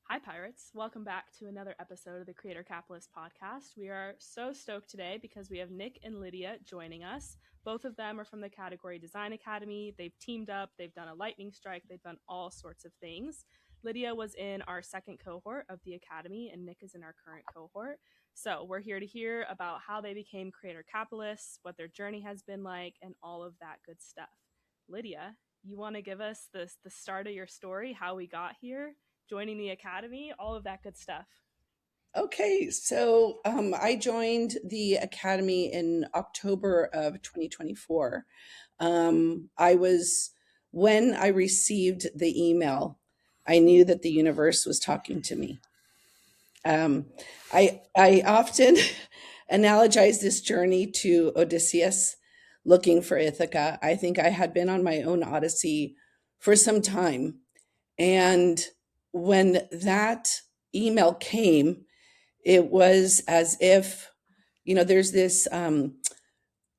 Hi, Pirates. Welcome back to another episode of the Creator Capitalist podcast. We are so stoked today because we have Nick and Lydia joining us. Both of them are from the Category Design Academy. They've teamed up, they've done a lightning strike, they've done all sorts of things. Lydia was in our second cohort of the Academy, and Nick is in our current cohort. So, we're here to hear about how they became creator capitalists, what their journey has been like, and all of that good stuff. Lydia, you want to give us the start of your story, how we got here, joining the academy, all of that good stuff. Okay, so I joined the Academy in October of 2024. When I received the email, I knew that the universe was talking to me. Um, I often analogize this journey to Odysseus looking for Ithaca. I think I had been on my own odyssey for some time. And when that email came, it was as if, there's this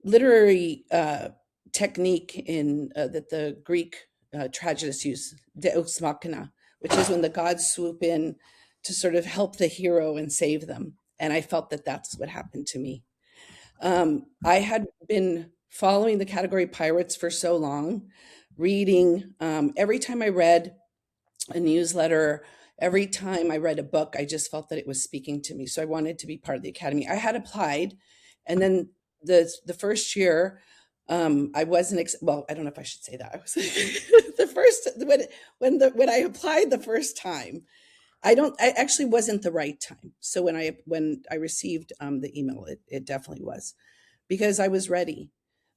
literary technique that the Greek tragedists use, deus machina, which is when the gods swoop in to sort of help the hero and save them. And I felt that that's what happened to me. I had been following the category pirates for so long, reading every time I read a newsletter. Every time I read a book, I just felt that it was speaking to me. So I wanted to be part of the academy. I had applied, and then the first year, I wasn't. Well, I don't know if I should say that. I was the first when I applied the first time. I don't. I actually wasn't the right time. So when I received the email, it definitely was because I was ready.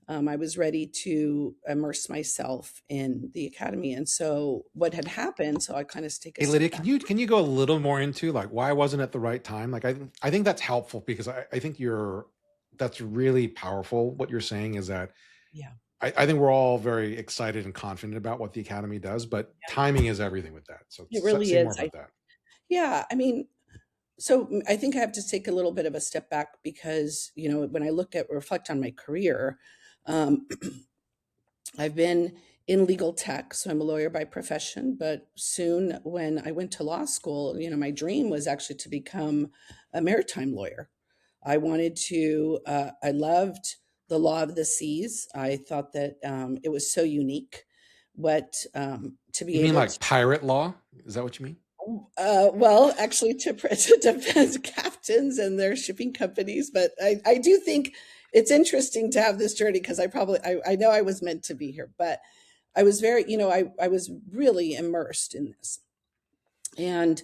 I was ready to immerse myself in the academy. And so what had happened, so I kind of take a Hey step Lydia, back. can you go a little more into like why wasn't it the right time? Like I think that's helpful because I think that's really powerful. What you're saying is that Yeah. I think we're all very excited and confident about what the academy does, but timing is everything with that. So It really say more is. about that. Yeah. I mean, so I think I have to take a little bit of a step back because, when I reflect on my career, um, I've been in legal tech, so I'm a lawyer by profession. But soon, when I went to law school, my dream was actually to become a maritime lawyer. I loved the law of the seas. I thought that it was so unique. To You be mean able like pirate law? Is that what you mean? well, actually, to defend captains and their shipping companies. But I do think it's interesting to have this journey because I know I was meant to be here, but I was I was really immersed in this. And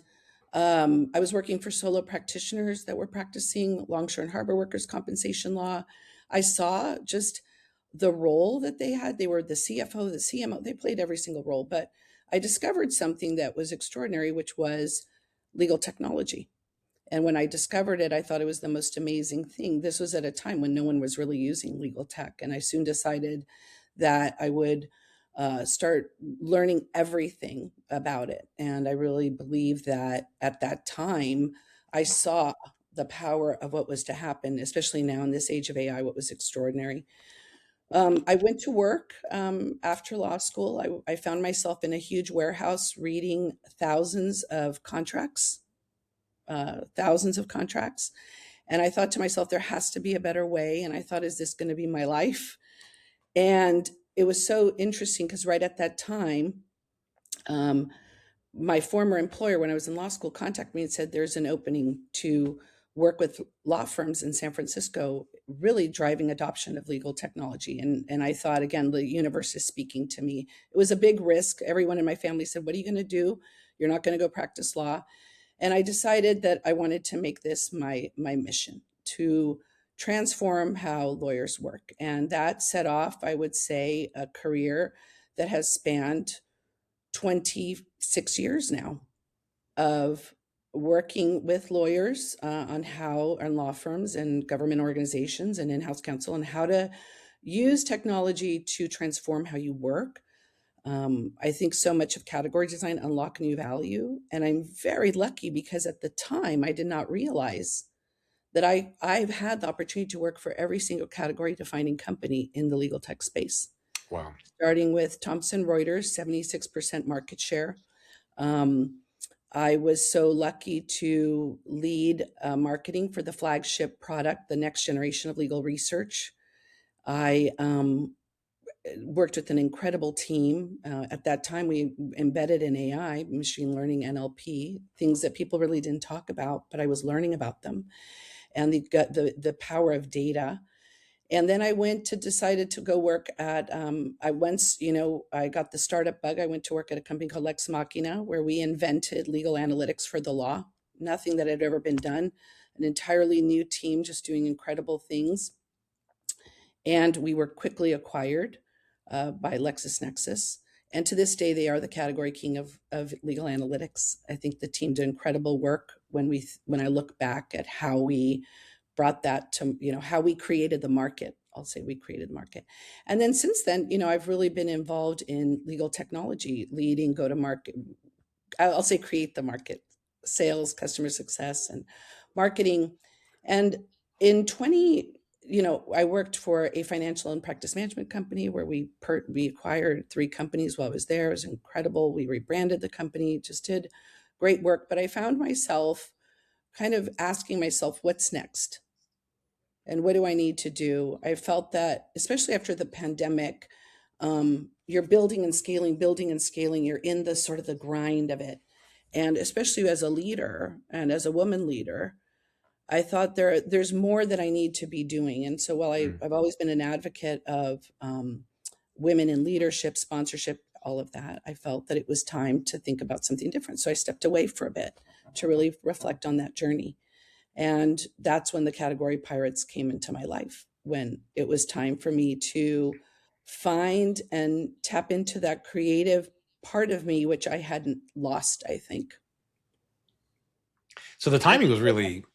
I was working for solo practitioners that were practicing longshore and harbor workers' compensation law. I saw just the role that they had. They were the CFO, the CMO, they played every single role. But I discovered something that was extraordinary, which was legal technology. And when I discovered it, I thought it was the most amazing thing. This was at a time when no one was really using legal tech. And I soon decided that I would start learning everything about it. And I really believe that at that time, I saw the power of what was to happen, especially now in this age of AI, what was extraordinary. I went to work after law school. I found myself in a huge warehouse reading thousands of contracts. And I thought to myself, there has to be a better way. And I thought, is this going to be my life? And it was so interesting because right at that time, um, my former employer, when I was in law school, contacted me and said, there's an opening to work with law firms in San Francisco, really driving adoption of legal technology. And I thought, again, the universe is speaking to me. It was a big risk. Everyone in my family said, what are you going to do? You're not going to go practice law. And I decided that I wanted to make this my mission to transform how lawyers work. And that set off, I would say, a career that has spanned 26 years now of working with lawyers on law firms and government organizations and in-house counsel and how to use technology to transform how you work. I think so much of category design unlock new value. And I'm very lucky because at the time I did not realize that I've had the opportunity to work for every single category defining company in the legal tech space, Wow. starting with Thomson Reuters, 76% market share. Um, I was so lucky to lead marketing for the flagship product, the next generation of legal research. I worked with an incredible team. At that time, we embedded in AI, machine learning, NLP, things that people really didn't talk about, but I was learning about them, and the power of data. And then I decided to go work at, I got the startup bug. I went to work at a company called Lex Machina, where we invented legal analytics for the law. Nothing that had ever been done, an entirely new team just doing incredible things. And we were quickly acquired by LexisNexis. And to this day, they are the category king of legal analytics. I think the team did incredible work when I look back at how we brought that to, how we created the market. I'll say we created the market. And then since then, I've really been involved in legal technology, leading go-to-market. I'll say create the market, sales, customer success, and marketing. And in I worked for a financial and practice management company where we acquired 3 companies while I was there. It was incredible. We rebranded the company, just did great work. But I found myself kind of asking myself, what's next? And what do I need to do? I felt that, especially after the pandemic, you're building and scaling. You're in the sort of the grind of it. And especially as a leader and as a woman leader, I thought there's more that I need to be doing. And so while I've always been an advocate of women in leadership, sponsorship, all of that, I felt that it was time to think about something different. So I stepped away for a bit to really reflect on that journey. And that's when the category pirates came into my life, when it was time for me to find and tap into that creative part of me, which I hadn't lost, I think. So the timing was really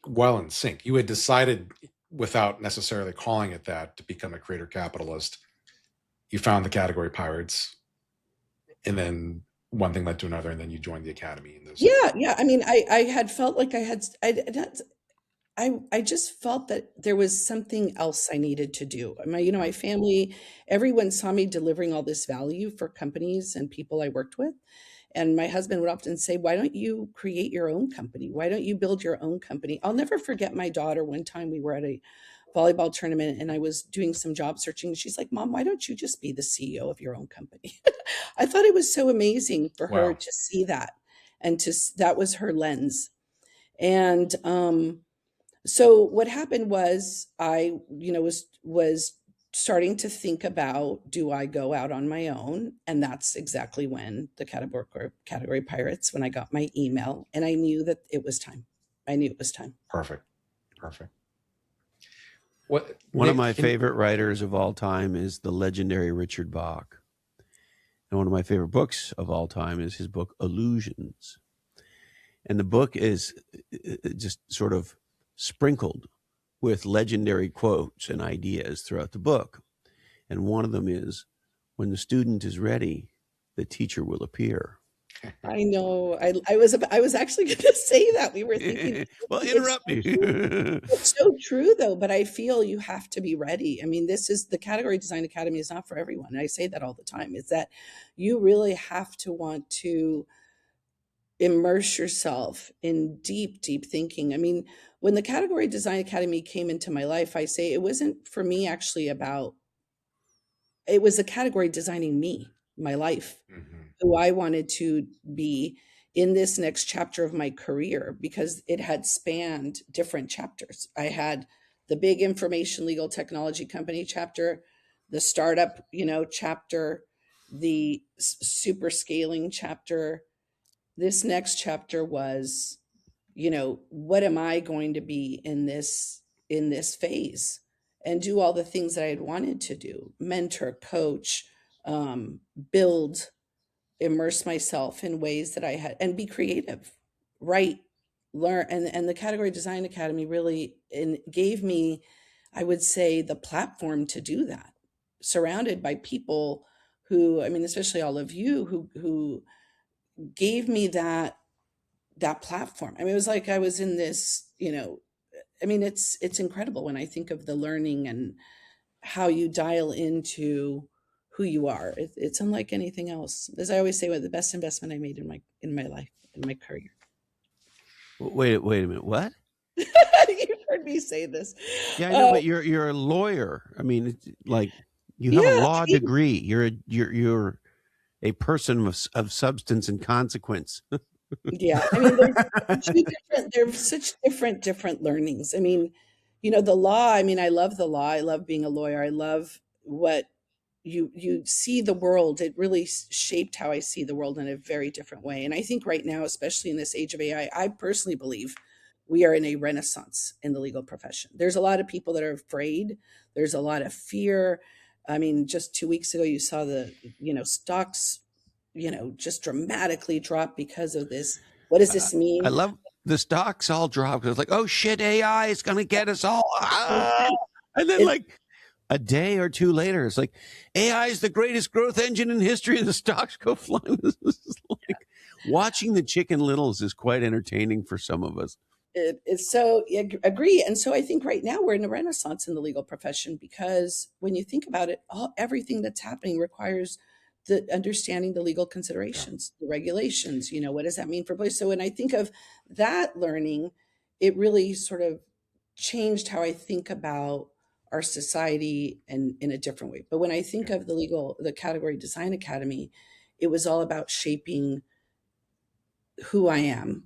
well in sync. You had decided, without necessarily calling it that, to become a creator capitalist. You found the category pirates, and then one thing led to another, and then you joined the academy. Yeah. I mean, I had felt like I just felt that there was something else I needed to do. My family, everyone saw me delivering all this value for companies and people I worked with. And my husband would often say, why don't you create your own company? Why don't you build your own company? I'll never forget my daughter. One time we were at a volleyball tournament and I was doing some job searching. She's like, Mom, why don't you just be the CEO of your own company? I thought it was so amazing for her to see that. And that was her lens. And so what happened was I, was starting to think about, do I go out on my own? And that's exactly when the category pirates, when I got my email, and I knew that it was time. Perfect. One of my favorite writers of all time is the legendary Richard Bach. And one of my favorite books of all time is his book, Illusions. And the book is just sort of sprinkled with legendary quotes and ideas throughout the book. And one of them is, when the student is ready, the teacher will appear. I know. I was actually going to say that. We were thinking. Well, interrupt me. It's so true, though. But I feel you have to be ready. I mean, this is the Category Design Academy is not for everyone. And I say that all the time. Is that you really have to want to immerse yourself in deep, deep thinking. I mean, when the Category Design Academy came into my life, I say it wasn't for me actually about. It was the category designing me, my life. Who I wanted to be in this next chapter of my career, because it had spanned different chapters. I had the big information legal technology company chapter, the startup, chapter, the super scaling chapter. This next chapter was, what am I going to be in this phase, and do all the things that I had wanted to do, mentor, coach, build, immerse myself in ways that I had, and be creative, write, learn. And the Category Design Academy really gave me, I would say, the platform to do that, surrounded by people who, especially all of you who gave me that platform. It was like I was in this, it's incredible when I think of the learning and how you dial into who you are. It's unlike anything else. As I always say, the best investment I made in my life. in my career. Wait a minute. What? You've heard me say this. Yeah, I know, but you're a lawyer. I mean, it's like you have Yeah, a law degree. You're a person of substance and consequence. yeah. I mean, there's such different learnings. I mean, the law, I mean, I love the law. I love being a lawyer. I love what you see the world. It really shaped how I see the world in a very different way. And I think right now, especially in this age of AI, I personally believe we are in a renaissance in the legal profession. There's a lot of people that are afraid. There's a lot of fear. I mean, just 2 weeks ago, you saw the, stocks, just dramatically drop because of this. What does this mean? I love the stocks all dropped. It's like, oh shit, AI is going to get us all. Ah! And then like a day or two later, it's like AI is the greatest growth engine in history, and the stocks go flying. Like, watching the Chicken Littles is quite entertaining for some of us. It's so agree. And so I think right now we're in a renaissance in the legal profession, because when you think about it, everything that's happening requires the understanding the legal considerations, the regulations, what does that mean for place? So when I think of that learning, it really sort of changed how I think about our society and in a different way. But when I think of the Category Design Academy, it was all about shaping who I am,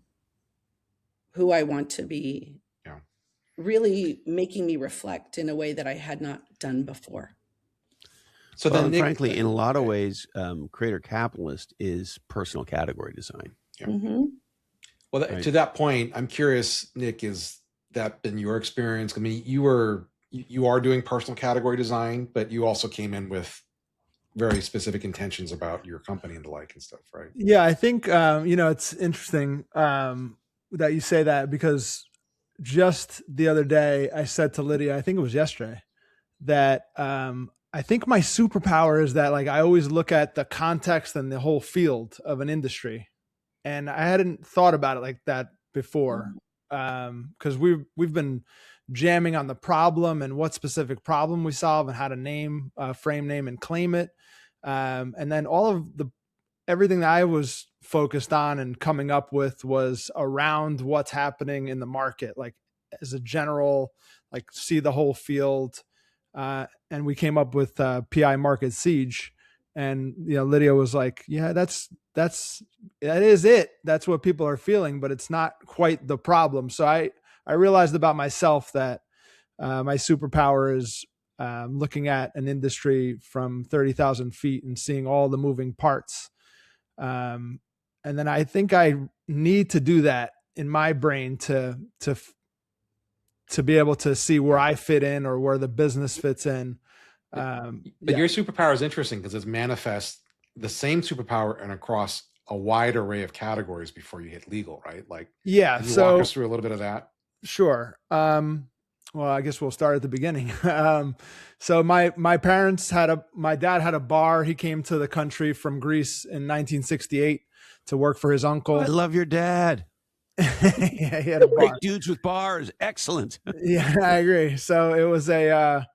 who I want to be, really making me reflect in a way that I had not done before. So then, frankly, in a lot of ways, Creator Capitalist is personal category design. Yeah. Mm-hmm. Well, to that point, I'm curious, Nick, is that been your experience? I mean, you are doing personal category design, but you also came in with very specific intentions about your company and the like and stuff, right? Yeah, I think, it's interesting that you say that, because just the other day I said to Lydia, I think it was yesterday, that I think my superpower is that, like, I always look at the context and the whole field of an industry. And I hadn't thought about it like that before. Because we've been jamming on the problem and what specific problem we solve and how to name, frame name and claim it. And then everything that I was focused on and coming up with was around what's happening in the market, like as a general, like see the whole field. And we came up with PI Market Siege, and Lydia was like, "Yeah, that is it. That's what people are feeling, but it's not quite the problem." So I realized about myself that my superpower is looking at an industry from 30,000 feet and seeing all the moving parts. And then I think I need to do that in my brain to be able to see where I fit in or where the business fits in. But your superpower is interesting because it's manifest the same superpower and across a wide array of categories before you hit legal, right? Like, can you walk us through a little bit of that? Sure. Well, I guess we'll start at the beginning. So my parents my dad had a bar. He came to the country from Greece in 1968 to work for his uncle. I love your dad. Yeah, he had a bar. Great dudes with bars. Excellent. Yeah, I agree. So it was a,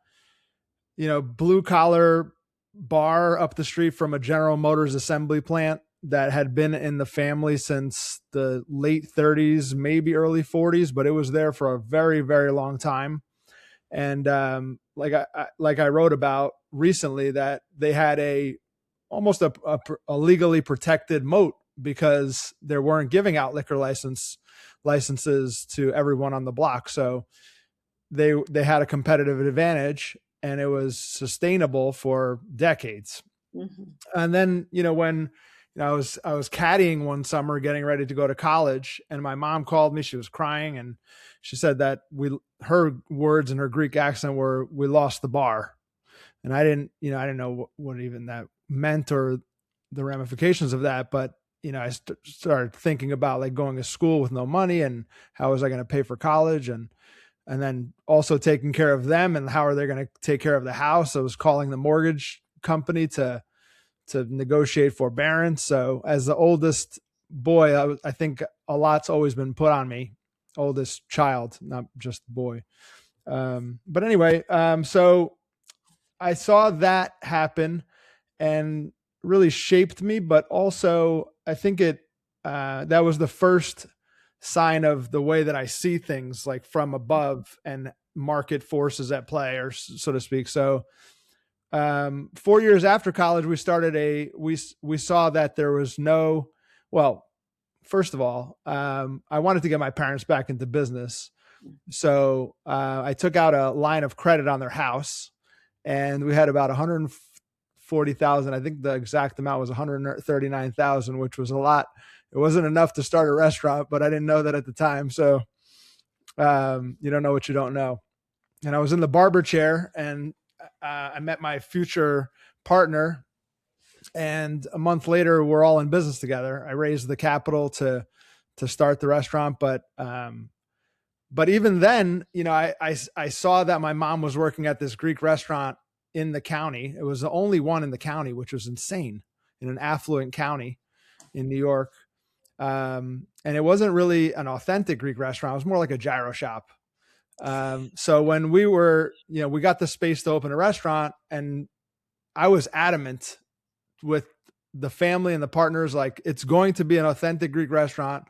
blue collar bar up the street from a General Motors assembly plant that had been in the family since the late 30s, maybe early 40s, but it was there for a very, very long time. And like I wrote about recently, that they had almost a legally protected moat, because they weren't giving out liquor licenses to everyone on the block. So they had a competitive advantage, and it was sustainable for decades. Mm-hmm. And then, when I was caddying one summer getting ready to go to college, and my mom called me. She was crying, and she said that her words in her Greek accent were, "We lost the bar." And I didn't know what even that meant or the ramifications of that. But I started thinking about like going to school with no money, and how was I going to pay for college, and then also taking care of them, and how are they going to take care of the house? I was calling the mortgage company to negotiate forbearance. So as the oldest boy, I think a lot's always been put on me. Oldest child, not just boy. But anyway, so I saw that happen and really shaped me, but also I think that was the first sign of the way that I see things, like from above and market forces at play, or so to speak. So 4 years after college, we started we saw that there was first of all, I wanted to get my parents back into business. So I took out a line of credit on their house, and we had about $140,000. I think the exact amount was $139,000, which was a lot. It wasn't enough to start a restaurant, but I didn't know that at the time. So you don't know what you don't know. And I was in the barber chair, and I met my future partner. And a month later, we're all in business together. I raised the capital to start the restaurant, but even then, I saw that my mom was working at this Greek restaurant in the county. It was the only one in the county, which was insane, in an affluent county in New York. And it wasn't really an authentic Greek restaurant. It was more like a gyro shop. So when we got the space to open a restaurant, and I was adamant with the family and the partners, like, it's going to be an authentic Greek restaurant.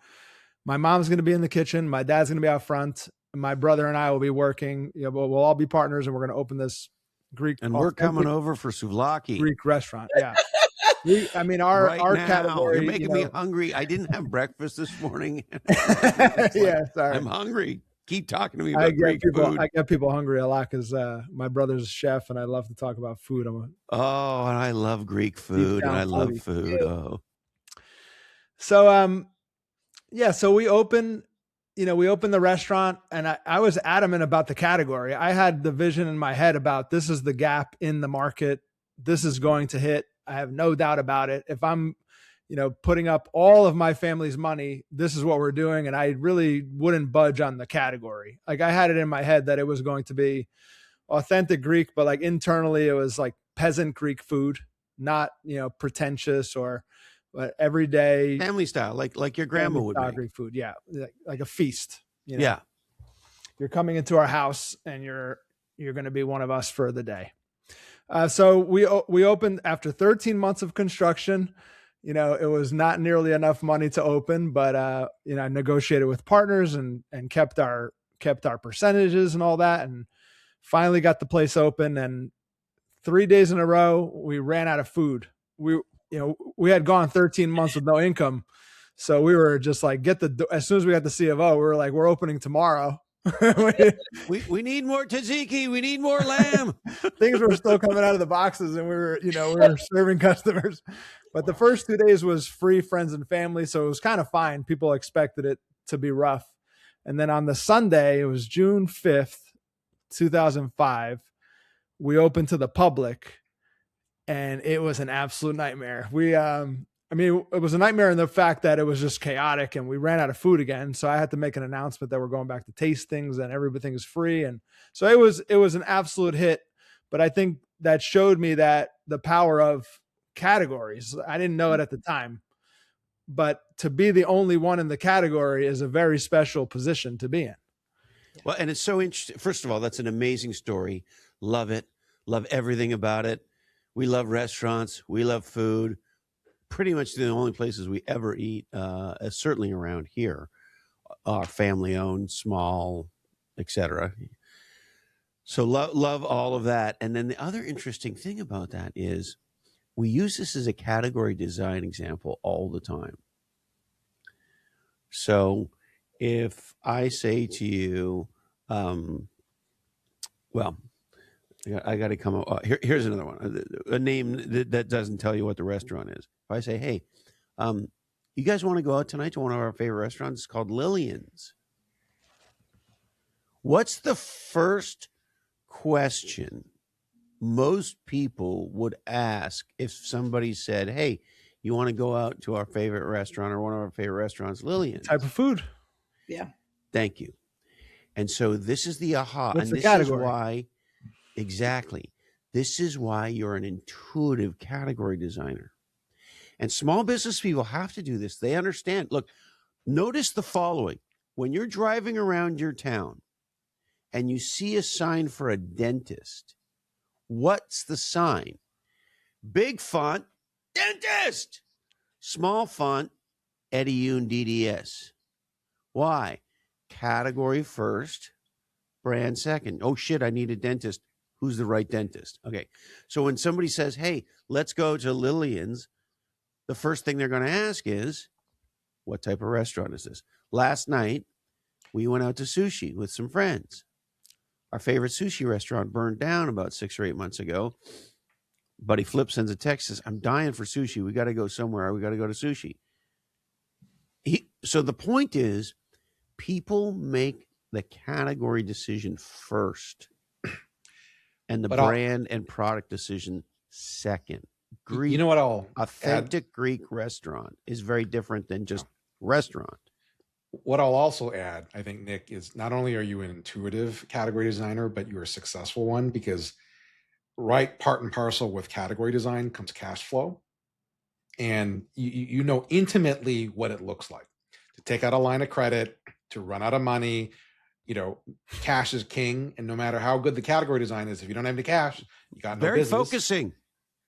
My mom's going to be in the kitchen. My dad's going to be out front. My brother and I will be working. We'll all be partners, and we're going to open this Greek. And we're coming over for souvlaki. Greek restaurant. Yeah. Our category. You're making me hungry. I didn't have breakfast this morning. Yeah, sorry. I'm hungry. Keep talking to me about Greek food. I get people hungry a lot because my brother's a chef, and I love to talk about food. And I love Greek food, and I love food. Oh. So, so we opened the restaurant, and I was adamant about the category. I had the vision in my head about, this is the gap in the market. This is going to hit. I have no doubt about it. If I'm, putting up all of my family's money, this is what we're doing. And I really wouldn't budge on the category. Like, I had it in my head that it was going to be authentic Greek, but like internally it was like peasant Greek food, not, pretentious or everyday family style, like your grandma would make. Greek food. Yeah. Like a feast. Yeah. You're coming into our house, and you're going to be one of us for the day. So we opened after 13 months of construction. It was not nearly enough money to open, but I negotiated with partners and kept our percentages and all that, and finally got the place open. And 3 days in a row, we ran out of food. We had gone 13 months with no income, so we were just like, as soon as we got the C of O, we were like, we're opening tomorrow. we need more tzatziki. We need more lamb. Things were still coming out of the boxes, and we were serving customers. But the first 2 days was free friends and family, so it was kind of fine. People expected it to be rough. And then on the Sunday, it was June 5th, 2005, we opened to the public, and it was an absolute nightmare. It was a nightmare in the fact that it was just chaotic, and we ran out of food again. So I had to make an announcement that we're going back to tastings and everything is free. And so it was an absolute hit. But I think that showed me that the power of categories. I didn't know it at the time, but to be the only one in the category is a very special position to be in. Well, and it's so interesting. First of all, that's an amazing story. Love it. Love everything about it. We love restaurants. We love food. Pretty much the only places we ever eat, certainly around here, are family-owned, small, etc. So love all of that. And then the other interesting thing about that is we use this as a category design example all the time. So if I say to you, I got to come up. Here's another one, a name that doesn't tell you what the restaurant is. If I say, hey, you guys want to go out tonight to one of our favorite restaurants? It's called Lillian's. What's the first question most people would ask if somebody said, hey, you want to go out to our favorite restaurant or one of our favorite restaurants, Lillian's? Type of food. Yeah. Thank you. And so this is the aha. What's and the this category? Is why, exactly. This is why you're an intuitive category designer. And small business people have to do this. They understand. Look, notice the following. When you're driving around your town and you see a sign for a dentist, what's the sign? Big font, dentist. Small font, Eddie Yoon DDS. Why? Category first, brand second. Oh shit, I need a dentist. Who's the right dentist? Okay. So when somebody says, hey, let's go to Lillian's, the first thing they're going to ask is, what type of restaurant is this? Last night, we went out to sushi with some friends. Our favorite sushi restaurant burned down about 6 or 8 months ago. Buddy Flip sends a text, says, I'm dying for sushi. We got to go somewhere. We got to go to sushi. So the point is, people make the category decision first and the brand and product decision second. Greek, you know what I'll authentic add? Greek restaurant is very different than just restaurant. What I'll also add, I think, Nick, is not only are you an intuitive category designer, but you're a successful one, because right part and parcel with category design comes cash flow. And you know intimately what it looks like to take out a line of credit, to run out of money. You know, cash is king. And no matter how good the category design is, if you don't have any cash, you got no business. Very focusing.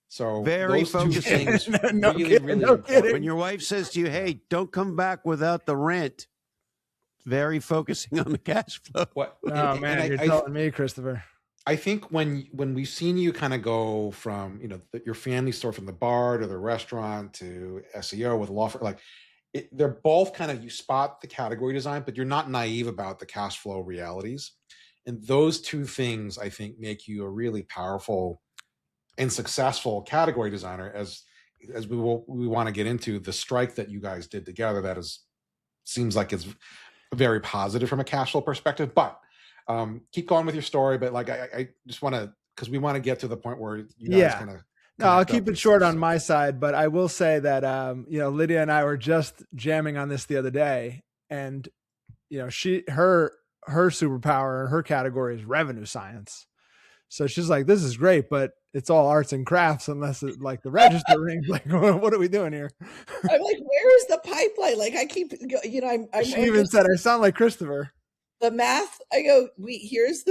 So very those focusing. Two things really important. When your wife says to you, hey, don't come back without the rent, very focusing on the cash flow. You're telling me, Christopher. I think when we've seen you kind of go from, you know, your family store, from the bar to the restaurant to SEO with law firm, like they're both kind of, you spot the category design, but you're not naive about the cash flow realities. And those two things, I think, make you a really powerful and successful category designer, as we want to get into the strike that you guys did together. That seems like it's very positive from a cash flow perspective, but keep going with your story. But like, I just want to, because we want to get to the point where you guys kind of. No, I'll keep it short on my side, but I will say that, you know, Lydia and I were just jamming on this the other day, and, you know, her superpower and her category is revenue science. So she's like, this is great, but it's all arts and crafts unless it, like, the register rings. Like, what are we doing here? I'm like, where is the pipeline? Like, I keep, you know, she even said, I sound like Christopher. The math, I go, here's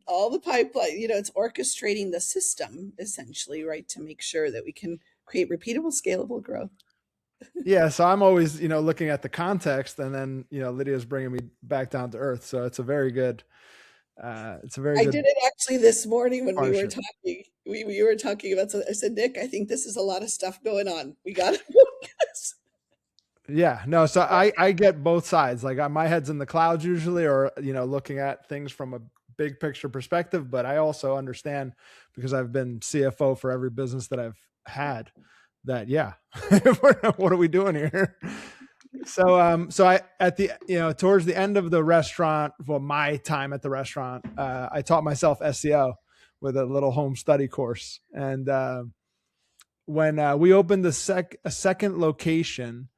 all the pipeline, you know, it's orchestrating the system essentially, right? To make sure that we can create repeatable, scalable growth. Yeah. So I'm always, you know, looking at the context, and then, you know, Lydia's bringing me back down to earth. So it's a very good, I did it actually this morning when we were talking. We were talking about something. I said, Nick, I think this is a lot of stuff going on. We got to focus. Yeah, no. So I get both sides. Like, my head's in the clouds usually, or, you know, looking at things from a big picture perspective. But I also understand, because I've been CFO for every business that I've had, that, yeah, what are we doing here? So I, at the, you know, towards the end of the restaurant, well, my time at the restaurant, I taught myself SEO with a little home study course. And when we opened a second location,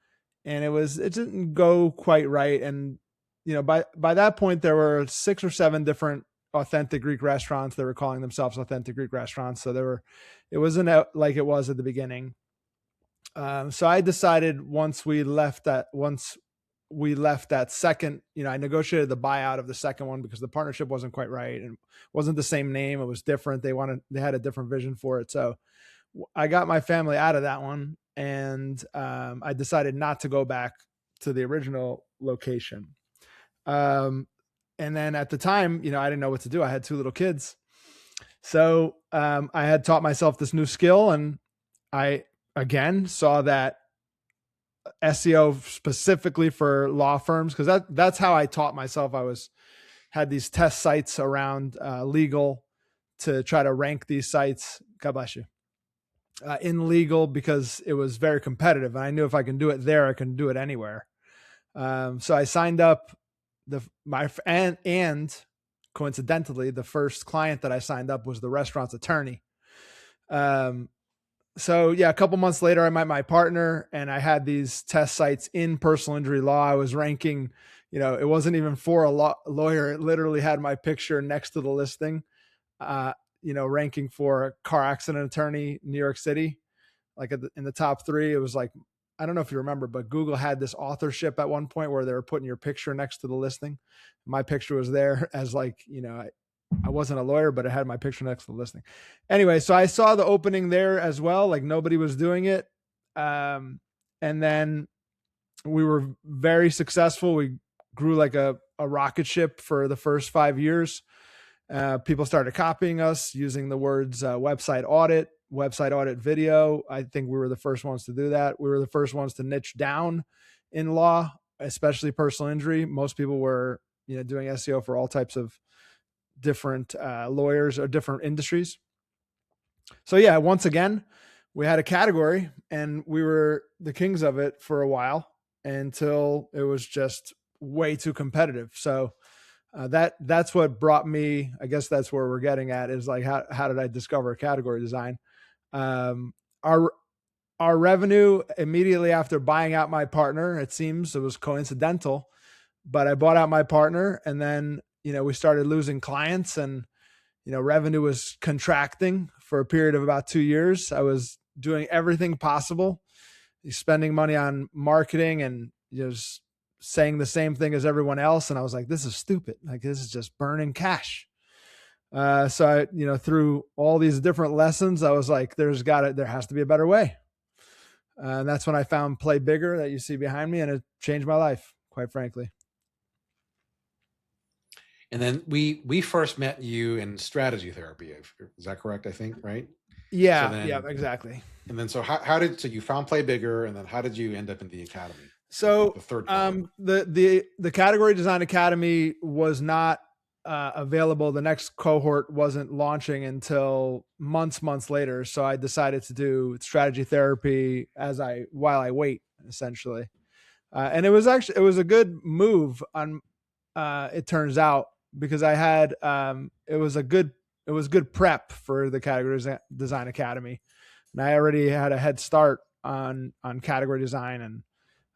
and it didn't go quite right. And, you know, by that point, there were 6 or 7 different authentic Greek restaurants that were calling themselves authentic Greek restaurants. So it wasn't like it was at the beginning. So I decided once we left that second, you know, I negotiated the buyout of the second one because the partnership wasn't quite right and wasn't the same name. It was different. They had a different vision for it. So I got my family out of that one, and I decided not to go back to the original location. And then at the time, you know, I didn't know what to do. I had 2 little kids. So I had taught myself this new skill, and I again saw that SEO specifically for law firms, because that's how I taught myself. Had these test sites around legal to try to rank these sites. God bless you. In legal, because it was very competitive, and I knew if I can do it there, I can do it anywhere. So I signed up and coincidentally, the first client that I signed up was the restaurant's attorney. So yeah, a couple months later, I met my partner, and I had these test sites in personal injury law. I was ranking, you know, it wasn't even for a lawyer. It literally had my picture next to the listing. You know, ranking for a car accident attorney, New York City, like in the top 3. It was like, I don't know if you remember, but Google had this authorship at one point where they were putting your picture next to the listing. My picture was there as, like, you know, I wasn't a lawyer, but I had my picture next to the listing. Anyway, so I saw the opening there as well. Like, nobody was doing it. And then we were very successful. We grew like a rocket ship for the first 5 years. People started copying us using the words website audit video. I think we were the first ones to do that. We were the first ones to niche down in law, especially personal injury. Most people were, doing SEO for all types of different lawyers or different industries. So yeah, once again, we had a category and we were the kings of it for a while until it was just way too competitive. So that's what brought me, I guess that's where we're getting at, is like, how did I discover category design? Our revenue immediately after buying out my partner, it seems it was coincidental, but I bought out my partner and then, we started losing clients and, revenue was contracting for a period of about 2 years. I was doing everything possible, spending money on marketing and just saying the same thing as everyone else. And I was like, this is stupid. Like, this is just burning cash. So I, through all these different lessons, I was like, there has to be a better way. And that's when I found Play Bigger that you see behind me. And it changed my life, quite frankly. And then we first met you in strategy therapy. Is that correct? I think, right? Yeah. So then, yeah, exactly. And then, so so you found Play Bigger, and then how did you end up in the academy? So the third the Category Design Academy was not available. The next cohort wasn't launching until months later. So I decided to do strategy therapy while I wait, essentially. And it was a good move on, it turns out, because I had, it was good prep for the Category Design Academy. And I already had a head start on category design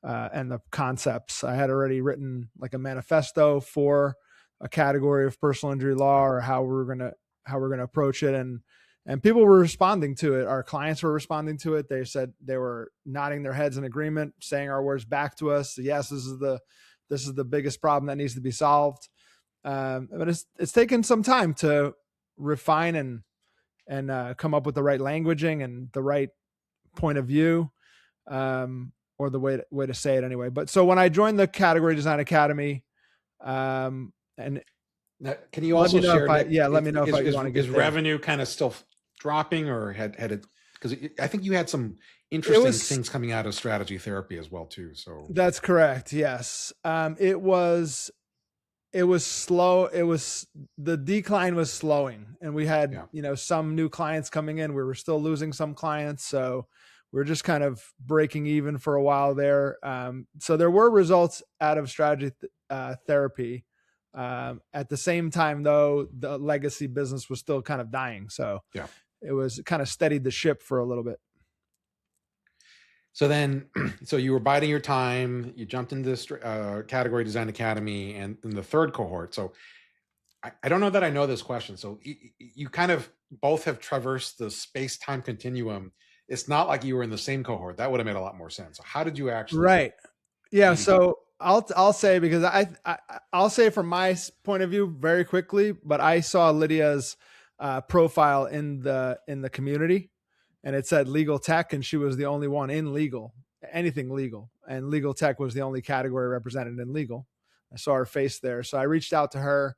and the concepts. I had already written like a manifesto for a category of personal injury law, or how we're gonna approach it, and people were responding to it. Our clients were responding to it. They said they were nodding their heads in agreement, saying our words back to us. Yes, this is the biggest problem that needs to be solved. But it's taken some time to refine and come up with the right languaging and the right point of view, or the way to say it anyway. But so when I joined the Category Design Academy, and now, can you also share? Let me know if you want to get is revenue kind of still dropping, or had it? Because I think you had some interesting things coming out of strategy therapy as well too. So that's correct. Yes, it was slow. The decline was slowing, and we had some new clients coming in. We were still losing some clients, so we're just kind of breaking even for a while there. So there were results out of strategy therapy. At the same time, though, the legacy business was still kind of dying. So it was kind of steadied the ship for a little bit. So then, so you were biding your time, you jumped into this Category Design Academy and in the third cohort. So I don't know that I know this question. So you kind of both have traversed the space-time continuum. It's not like you were in the same cohort. That would have made a lot more sense. So how did you actually? Right. Yeah. So I'll say, because I'll say from my point of view very quickly, but I saw Lydia's profile in the community, and it said legal tech, and she was the only one in anything legal, and legal tech was the only category represented in legal. I saw her face there. So I reached out to her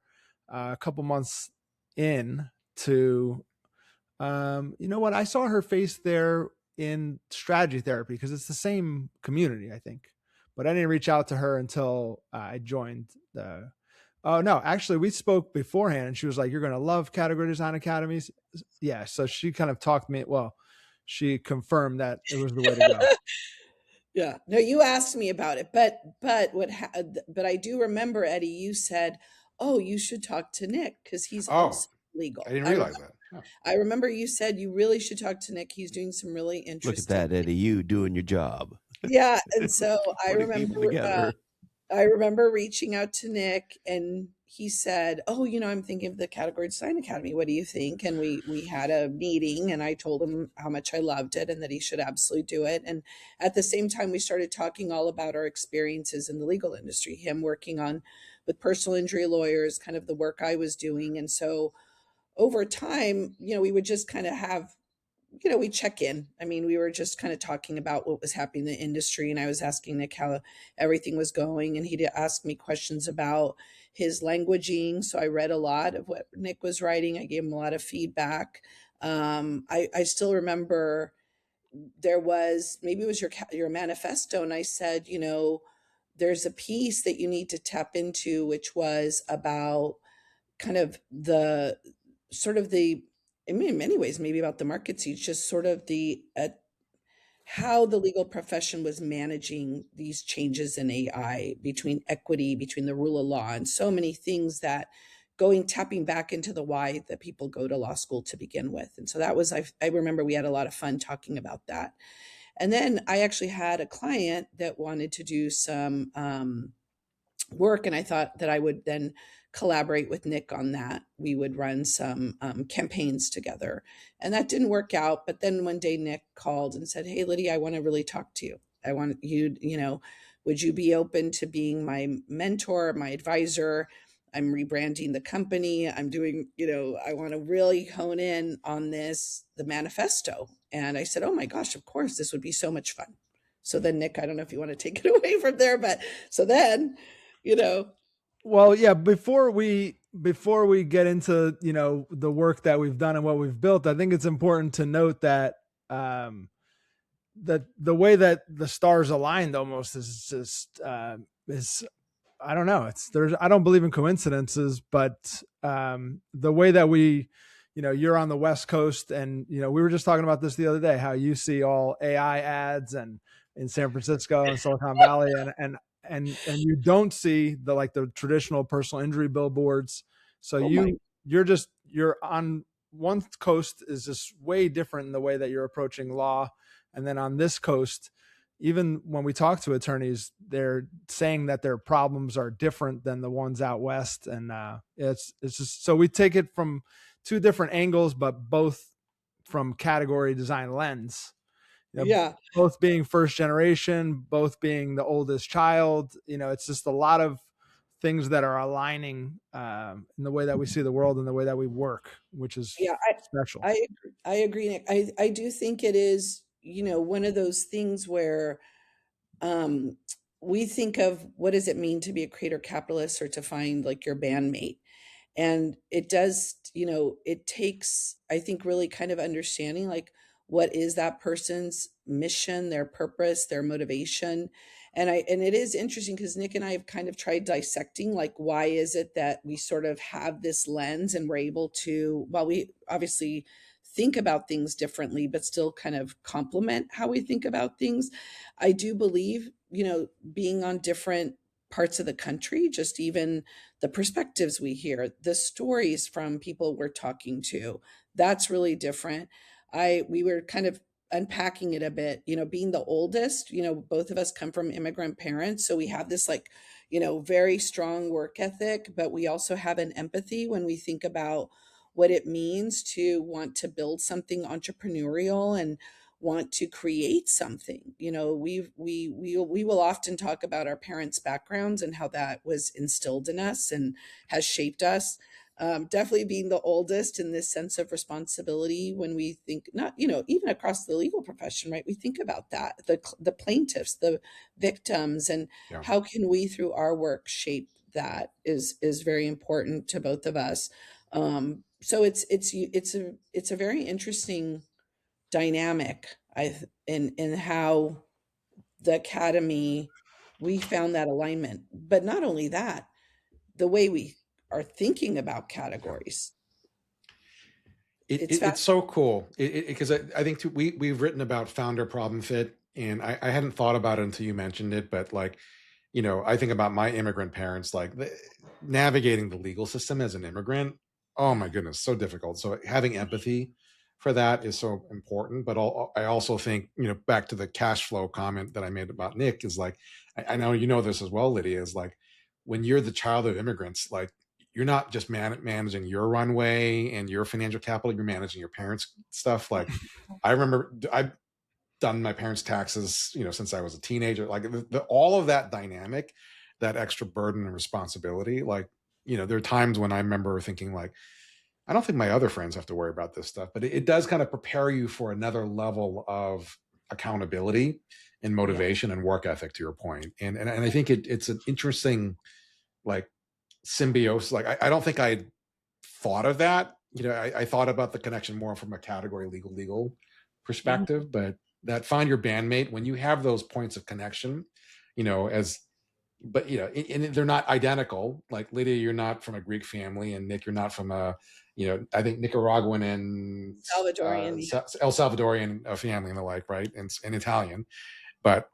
a couple months in to, you know what? I saw her face there in strategy therapy because it's the same community, I think. But I didn't reach out to her until I joined the. Oh no, actually we spoke beforehand, and she was like, "You're going to love Category Design Academies." Yeah, so she kind of talked me. Well, she confirmed that it was the way to go. Yeah. No, you asked me about it, but I do remember, Eddie, you said, "Oh, you should talk to Nick because he's also legal." I didn't realize that. Yeah. I remember you said you really should talk to Nick. He's doing some really interesting. Look at that, Eddie, you doing your job. Yeah, and so I remember reaching out to Nick, and he said, "Oh, I'm thinking of the Category Design Academy. What do you think?" And we had a meeting, and I told him how much I loved it and that he should absolutely do it. And at the same time, we started talking all about our experiences in the legal industry, him working with personal injury lawyers, kind of the work I was doing. And so over time, we would just kind of have we check in. I mean, we were just kind of talking about what was happening in the industry, and I was asking Nick how everything was going, and he asked me questions about his languaging. So I read a lot of what Nick was writing. I gave him a lot of feedback. I still remember there was, maybe it was your manifesto, and I said, there's a piece that you need to tap into, which was about kind of the sort of the, I mean, in many ways, maybe about the market seats, just sort of the how the legal profession was managing these changes in AI, between equity, between the rule of law, and so many things that tapping back into the why that people go to law school to begin with. And so that was, I remember we had a lot of fun talking about that. And then I actually had a client that wanted to do some work, and I thought that I would then collaborate with Nick on that. We would run some campaigns together, and that didn't work out. But then one day Nick called and said, "Hey, Lydia, I want to really talk to you. I want you, would you be open to being my mentor, my advisor? I'm rebranding the company. I'm doing, I want to really hone in on the manifesto." And I said, "Oh my gosh, of course, this would be so much fun." So then, Nick, I don't know if you want to take it away from there, but so then, Well, yeah, before we get into, the work that we've done and what we've built, I think it's important to note that that the way that the stars aligned almost is just is, I don't know. I don't believe in coincidences, but the way that you're on the West Coast, and we were just talking about this the other day, how you see all AI ads and in San Francisco and Silicon Valley, and you don't see the traditional personal injury billboards. So you're on one coast is just way different in the way that you're approaching law, and then on this coast, even when we talk to attorneys, they're saying that their problems are different than the ones out west, and it's just, so we take it from two different angles, but both from category design lens. Yeah. Both being first generation, both being the oldest child. It's just a lot of things that are aligning in the way that we see the world and the way that we work, which is special. I agree, Nick. I do think it is, one of those things where we think of what does it mean to be a creator capitalist, or to find your bandmate. And it does, it takes, I think, really kind of understanding what is that person's mission, their purpose, their motivation. And it is interesting because Nick and I have kind of tried dissecting, why is it that we sort of have this lens, and we're able to, while we obviously think about things differently, but still kind of complement how we think about things. I do believe, being on different parts of the country, just even the perspectives we hear, the stories from people we're talking to, that's really different. We were kind of unpacking it a bit, being the oldest, both of us come from immigrant parents. So we have this very strong work ethic, but we also have an empathy when we think about what it means to want to build something entrepreneurial and want to create something. We will often talk about our parents' backgrounds and how that was instilled in us and has shaped us. Definitely being the oldest in this sense of responsibility, when we think, not, even across the legal profession, right? We think about that, the plaintiffs, the victims, and how can we, through our work, shape that is very important to both of us. So it's a very interesting dynamic in how the academy, we found that alignment. But not only that, the way we are thinking about categories. It's so cool because I think we've written about founder problem fit, and I hadn't thought about it until you mentioned it. But I think about my immigrant parents, navigating the legal system as an immigrant. Oh my goodness, so difficult. So having empathy for that is so important. But I also think, back to the cash flow comment that I made about Nick, is I know you know this as well, Lydia, is when you're the child of immigrants, you're not just managing your runway and your financial capital, you're managing your parents' stuff. I remember I've done my parents' taxes, since I was a teenager, all of that dynamic, that extra burden and responsibility. There are times when I remember thinking I don't think my other friends have to worry about this stuff, but it does kind of prepare you for another level of accountability and motivation and work ethic, to your point. And I think it's an interesting like symbiosis. Like I don't think I thought of that. I thought about the connection more from a category legal perspective, but that find your bandmate when you have those points of connection, but and they're not identical. Like Lydia, you're not from a Greek family, and Nick, you're not from a, I think Nicaraguan and Salvadorian, El Salvadorian family and the like, right? And Italian, but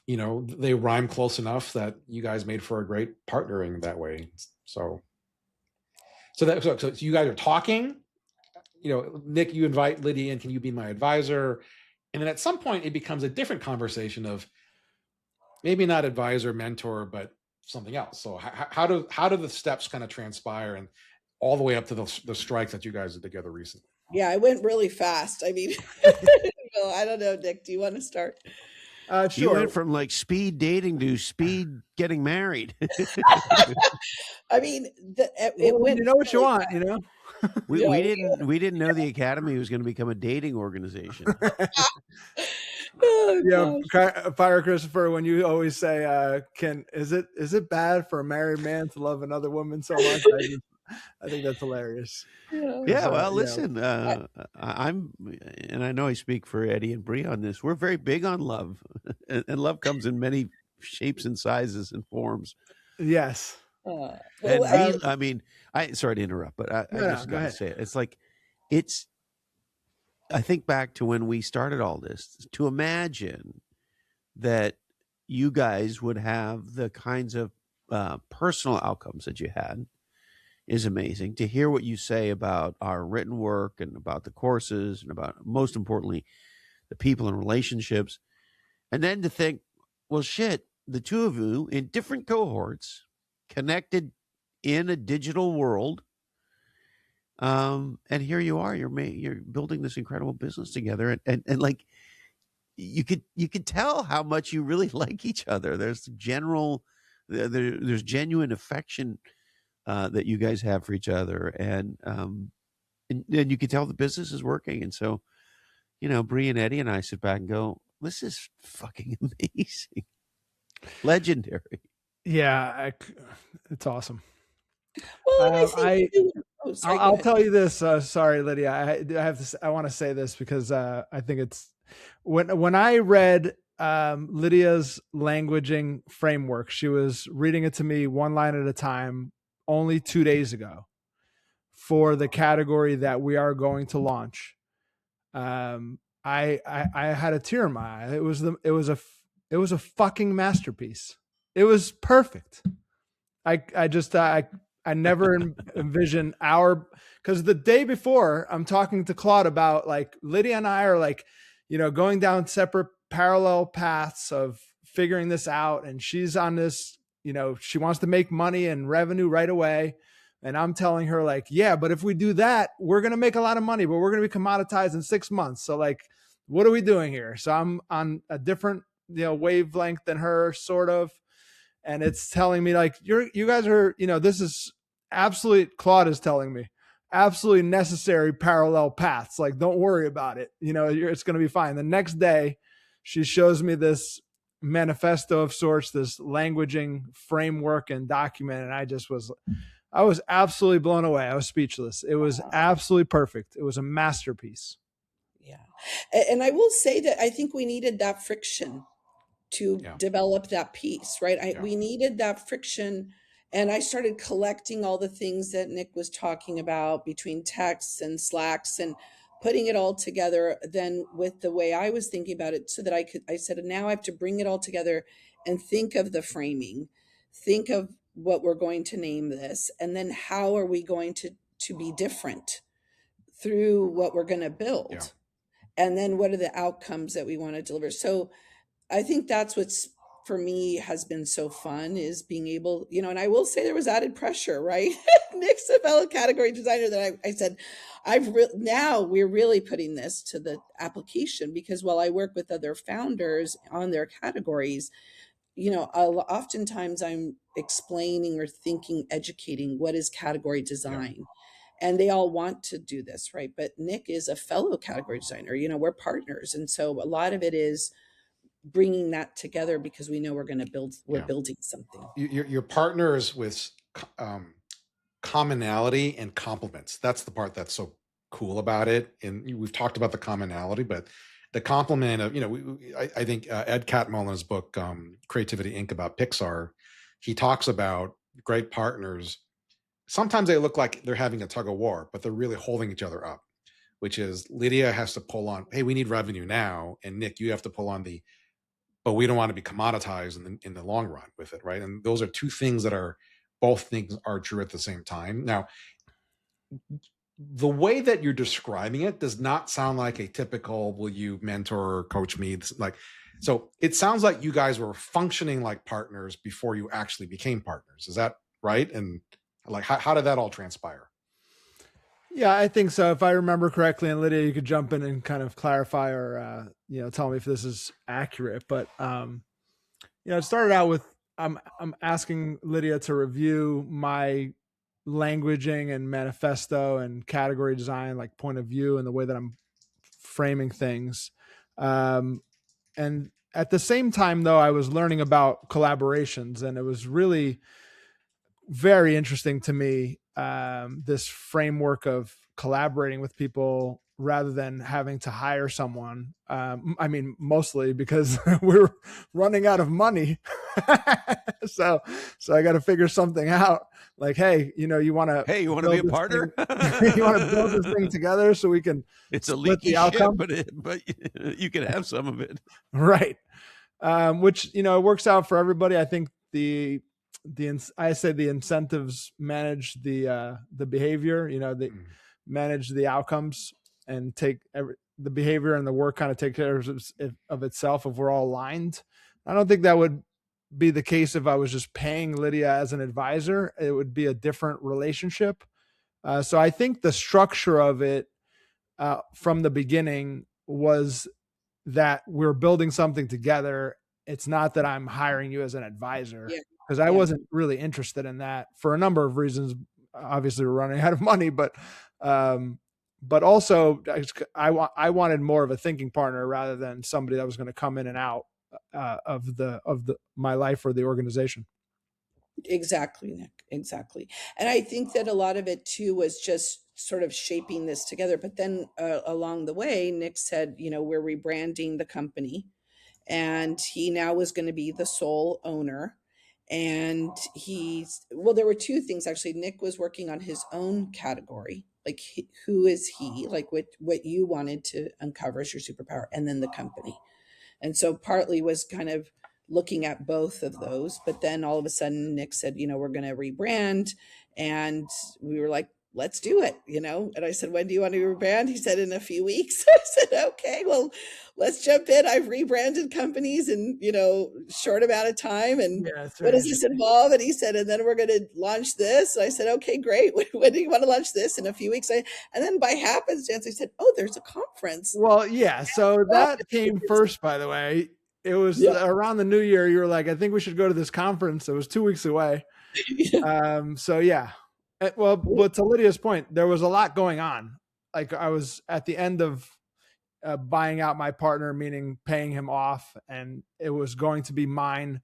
they rhyme close enough that you guys made for a great partnering that way. So you guys are talking. Nick, you invite Lydia in. Can you be my advisor? And then at some point, it becomes a different conversation of maybe not advisor, mentor, but something else. So how do the steps kind of transpire and all the way up to the strike that you guys did together recently? Yeah, it went really fast. I mean, I don't know, Nick, do you want to start? Sure. You went from like speed dating to speed getting married. I mean, it went. You know what you want, We didn't know the Academy was going to become a dating organization. Fire Christopher, when you always say, is it bad for a married man to love another woman so much? I think that's hilarious. Yeah, well, listen, I'm, and I know I speak for Eddie and Bree on this. We're very big on love, and love comes in many shapes and sizes and forms. Yes. Sorry to interrupt, but I just got to say it. It's like, I think back to when we started all this, to imagine that you guys would have the kinds of personal outcomes that you had is amazing. To hear what you say about our written work and about the courses and about, most importantly, the people and relationships. And then to think, well, shit, the two of you in different cohorts connected in a digital world. And here you are, you're building this incredible business together. And like, you could tell how much you really like each other. There's genuine affection that you guys have for each other. And you can tell the business is working. And so, Bree and Eddie and I sit back and go, this is fucking amazing. Legendary. Yeah. It's awesome. Well, I'll tell you this. Sorry, Lydia. I want to say this because I think it's when I read Lydia's languaging framework, she was reading it to me one line at a time only 2 days ago for the category that we are going to launch. I had a tear in my eye. It was a fucking masterpiece. It was perfect. I never envisioned because the day before I'm talking to Claude about like Lydia and I are like, going down separate parallel paths of figuring this out. And she's on this, she wants to make money and revenue right away. And I'm telling her like, yeah, but if we do that, we're going to make a lot of money, but we're going to be commoditized in 6 months. So like, what are we doing here? So I'm on a different, wavelength than her sort of. And it's telling me like, you guys are, this is absolute, Claude is telling me, absolutely necessary parallel paths. Like, don't worry about it. It's going to be fine. The next day, she shows me this manifesto of sorts, this languaging framework and document. And I was absolutely blown away. I was speechless. It was absolutely perfect. It was a masterpiece. Yeah. And I will say that I think we needed that friction to develop that piece, right? We needed that friction. And I started collecting all the things that Nick was talking about between texts and Slacks and putting it all together then with the way I was thinking about it so that I said, now I have to bring it all together and think of the framing, think of what we're going to name this, and then how are we going to be different through what we're going to build. Yeah. And then what are the outcomes that we want to deliver? So I think that's what's for me has been so fun is being able, and I will say there was added pressure, right? Nick's a fellow category designer that I said, now we're really putting this to the application because while I work with other founders on their categories, oftentimes I'm explaining or thinking, educating what is category design. and they all want to do this, right? But Nick is a fellow category designer. We're partners, and so a lot of it is bringing that together because we know we're building something. Your partners with commonality and complements. That's the part that's so cool about it. And we've talked about the commonality, but the complement of, I think Ed Catmull's book, Creativity Inc. about Pixar, he talks about great partners. Sometimes they look like they're having a tug of war, but they're really holding each other up, which is Lydia has to pull on, hey, we need revenue now. And Nick, you have to pull on but we don't want to be commoditized in the long run with it, right? And those are two things that both things are true at the same time. Now, the way that you're describing it does not sound like a typical, will you mentor or coach me? So it sounds like you guys were functioning like partners before you actually became partners. Is that right? And like, how did that all transpire? Yeah, I think so. If I remember correctly, and Lydia, you could jump in and kind of clarify or, tell me if this is accurate, but, it started out with, I'm asking Lydia to review my languaging and manifesto and category design, like point of view and the way that I'm framing things. And at the same time, though, I was learning about collaborations, and it was really very interesting to me, this framework of collaborating with people rather than having to hire someone. I mean, mostly because we're running out of money. So I got to figure something out. Like, hey, you want to be a partner? You want to build this thing together so we can it's a leaky ship, but you can have some of it. Right. Which, it works out for everybody. I think I say the incentives manage the behavior, manage the outcomes and take the behavior, and the work kind of take care of itself if we're all aligned. I don't think that would be the case if I was just paying Lydia as an advisor. It would be a different relationship. So I think the structure of it from the beginning was that we're building something together. It's not that I'm hiring you as an advisor, because I wasn't really interested in that for a number of reasons. Obviously, we're running out of money, but also I wanted more of a thinking partner rather than somebody that was going to come in and out of my life or the organization. Exactly, Nick. Exactly. And I think that a lot of it too was just sort of shaping this together. But then along the way, Nick said, we're rebranding the company, and he now was going to be the sole owner. And there were two things actually. Nick was working on his own category, like who is he, like what you wanted to uncover as your superpower, and then the company. And so partly was kind of looking at both of those, but then all of a sudden Nick said, we're going to rebrand, and we were like, let's do it, And I said, when do you want to rebrand? He said, in a few weeks. I said, okay, well, let's jump in. I've rebranded companies in, short amount of time. And what does this involve? And he said, and then we're going to launch this. And I said, okay, great. When do you want to launch this? In a few weeks. And then by happenstance, I said, oh, there's a conference. Well, yeah. So that came first, by the way. It was around the new year. You were like, I think we should go to this conference. It was 2 weeks away. So yeah. Well, but to Lydia's point, there was a lot going on. Like I was at the end of buying out my partner, meaning paying him off, and it was going to be mine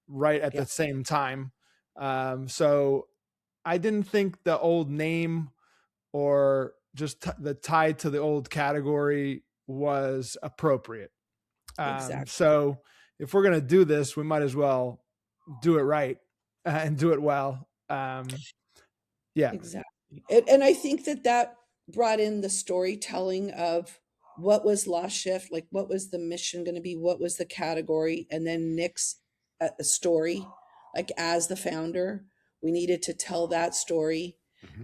right at the same time. So I didn't think the old name or just the tie to the old category was appropriate. Exactly. So if we're going to do this, we might as well do it right and do it well. Yeah, exactly. And I think that brought in the storytelling of what was Lost Shift, like what was the mission going to be, what was the category, and then Nick's story, like as the founder, we needed to tell that story,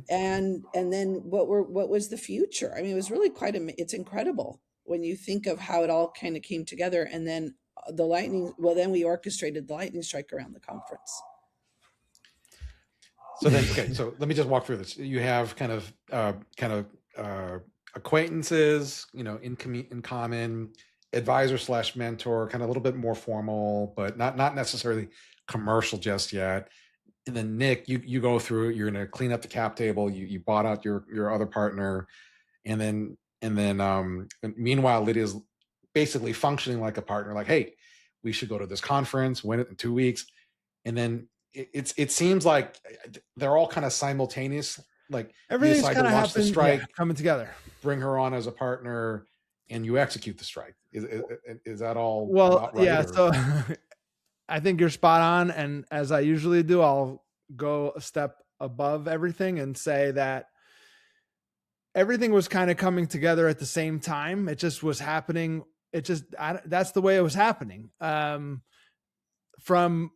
and then what was the future? I mean, it was really it's incredible when you think of how it all kind of came together, and then then we orchestrated the lightning strike around the conference. So then, okay. So let me just walk through this. You have kind of acquaintances, in common, advisor / mentor, kind of a little bit more formal, but not necessarily commercial just yet. And then Nick, you go through, you're going to clean up the cap table. You bought out your other partner. And then meanwhile, Lydia's basically functioning like a partner, like, hey, we should go to this conference, win it in 2 weeks. And then it seems like they're all kind of simultaneous. Like everything's kind of happening, strike, coming together. Bring her on as a partner, and you execute the strike. Is that all? Well, right, yeah. So I think you're spot on. And as I usually do, I'll go a step above everything and say that everything was kind of coming together at the same time. It just was happening. That's the way it was happening. From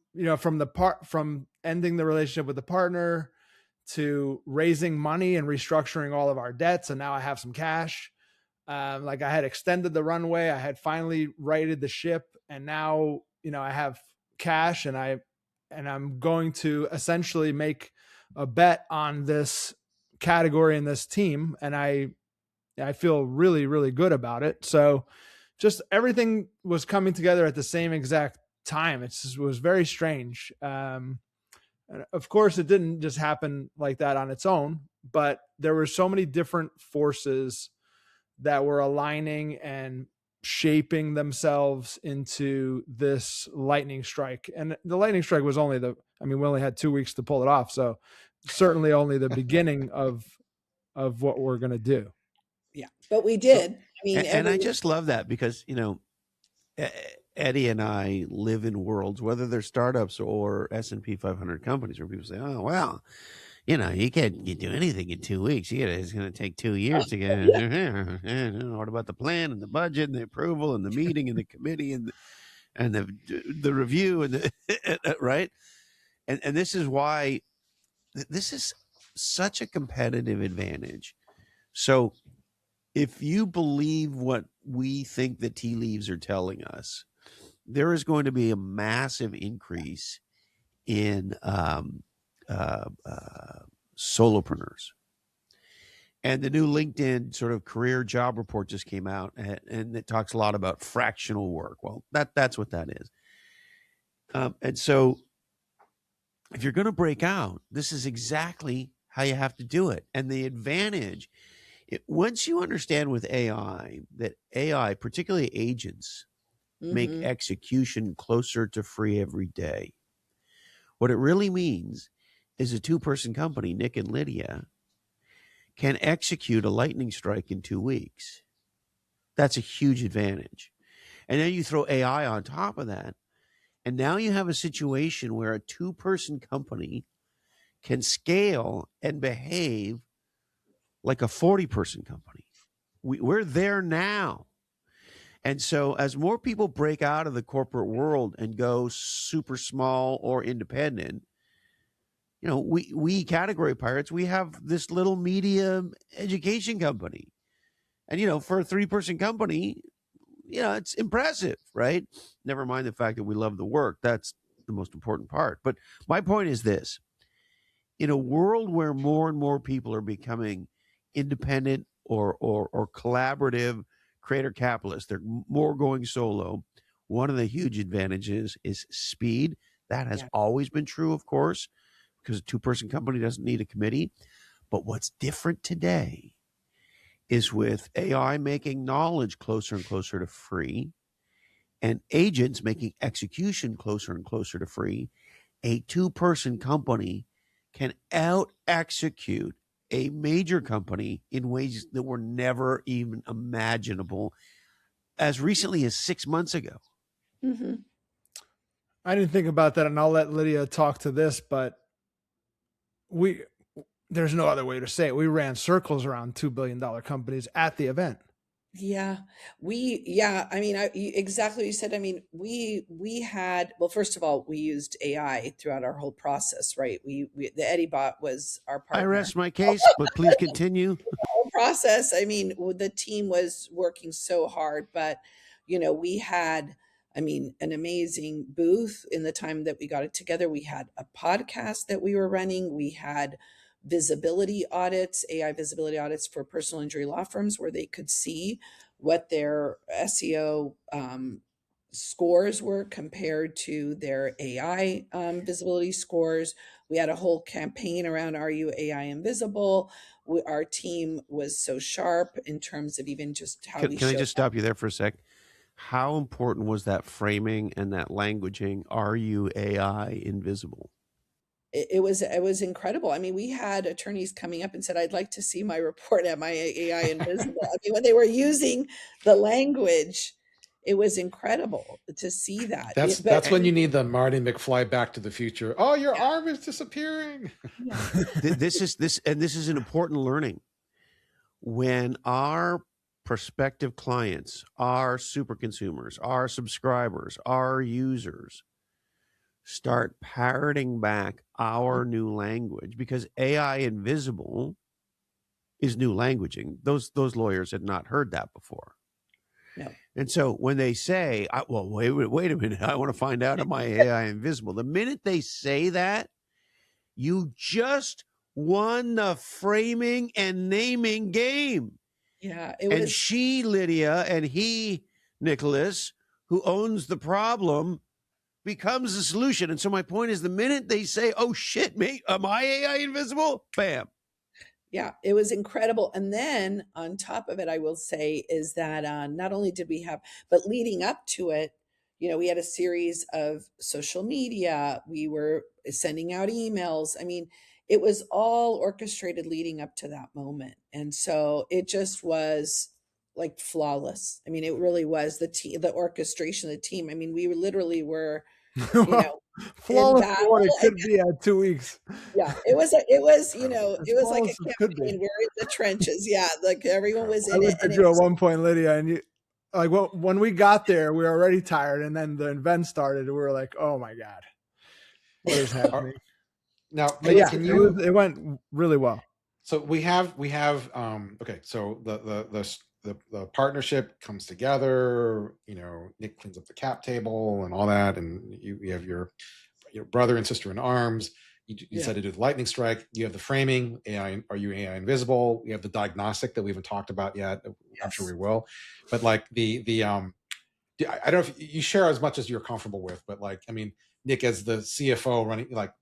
ending the relationship with the partner to raising money and restructuring all of our debts. And now I have some cash. Like I had extended the runway. I had finally righted the ship. And now, I have cash and I'm going to essentially make a bet on this category in this team. And I feel really, really good about it. So just everything was coming together at the same exact time. It was very strange. Of course, it didn't just happen like that on its own, but there were so many different forces that were aligning and shaping themselves into this lightning strike. And the lightning strike was only we only had 2 weeks to pull it off. So certainly only the beginning of what we're going to do. Yeah, but we did. So, and I just love that because, Eddie and I live in worlds, whether they're startups or S&P 500 companies, where people say, oh, well, you can't do anything in 2 weeks. It's going to take 2 years to get what about the plan and the budget and the approval and the meeting and the committee and the review and right? And this is why this is such a competitive advantage. So if you believe what we think the tea leaves are telling us, there is going to be a massive increase in solopreneurs. And the new LinkedIn sort of career job report just came out, and it talks a lot about fractional work. Well, that's what that is. And so if you're going to break out, this is exactly how you have to do it. And the advantage, once you understand with AI, that AI, particularly agents, make execution closer to free every day. What it really means is a 2-person company, Nick and Lydia, can execute a lightning strike in 2 weeks. That's a huge advantage. And then you throw AI on top of that, and now you have a situation where a 2-person company can scale and behave like a 40-person company. We're there now. And so as more people break out of the corporate world and go super small or independent, we category pirates, we have this little media education company. And, for a 3-person company, it's impressive, right? Never mind the fact that we love the work. That's the most important part. But my point is this. In a world where more and more people are becoming independent or collaborative creator capitalists, they're more going solo. One of the huge advantages is speed. That has always been true, of course, because a 2-person company doesn't need a committee. But what's different today is with AI making knowledge closer and closer to free, and agents making execution closer and closer to free, a 2-person company can out-execute a major company in ways that were never even imaginable as recently as 6 months ago. Mm-hmm. I didn't think about that, and I'll let Lydia talk to this, but there's no other way to say it. We ran circles around $2 billion companies at the event. Yeah, exactly what you said. We had, well, first of all, we used AI throughout our whole process, right? The Eddie bot was our partner. I rest my case, but please continue. Process. The team was working so hard, but we had, an amazing booth in the time that we got it together. We had a podcast that we were running. We had visibility audits, AI visibility audits for personal injury law firms, where they could see what their SEO scores were compared to their AI visibility scores. We had a whole campaign around Are You AI Invisible? Our team was so sharp in terms of even just how we Can I showed just stop you there for a sec? How important was that framing and that languaging? Are you AI invisible? It was incredible. I mean, we had attorneys coming up and said, I'd like to see my report at my AI invisible. I mean, when they were using the language, it was incredible to see that. That's when you need the Marty McFly Back to the Future. Oh, your arm is disappearing. Yeah. This is an important learning. When our prospective clients, our super consumers, our subscribers, our users start parroting back our new language, because AI invisible is new languaging. Those lawyers had not heard that before. No. And so when they say, well, wait a minute, I want to find out, am I AI invisible? The minute they say that, you just won the framing and naming game. Yeah, and she, Lydia, and he, Nicholas, who owns the problem, becomes the solution. And so my point is, the minute they say, oh shit, mate, am I AI invisible? Bam. Yeah, it was incredible. And then on top of it, I will say is that not only did we have, but leading up to it, we had a series of social media. We were sending out emails. I mean, it was all orchestrated leading up to that moment. And so it just was like flawless. I mean, it really was the orchestration of the team. I mean, we literally were, flawless for what it could be at 2 weeks. Yeah, it was like a campaign. We're in the trenches. Yeah, like everyone was in it. I looked at you at one point, Lydia, and you, like, when we got there, we were already tired, and then the event started, and we were like, "Oh my god, what is happening?" Now, it went really well. So we have okay. So the partnership comes together. Nick cleans up the cap table and all that, and you have your brother and sister in arms. You decide to do the lightning strike. You have the framing. AI, are you AI invisible? You have the diagnostic that we haven't talked about yet. Yes. I'm sure we will. But like I don't know if you share as much as you're comfortable with, but like, I mean, Nick, as the CFO running, like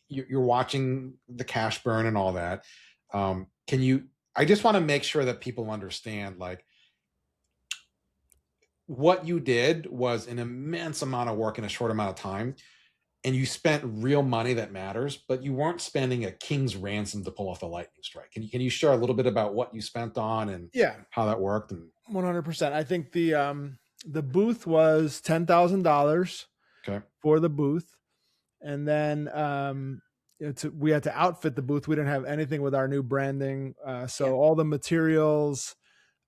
you're watching the cash burn and all that. I just want to make sure that people understand, like, what you did was an immense amount of work in a short amount of time, and you spent real money that matters, but you weren't spending a king's ransom to pull off the lightning strike. Can you share a little bit about what you spent on and how that worked? And 100%. I think the booth was $10,000 for the booth, and then we had to outfit the booth. We didn't have anything with our new branding, so all the materials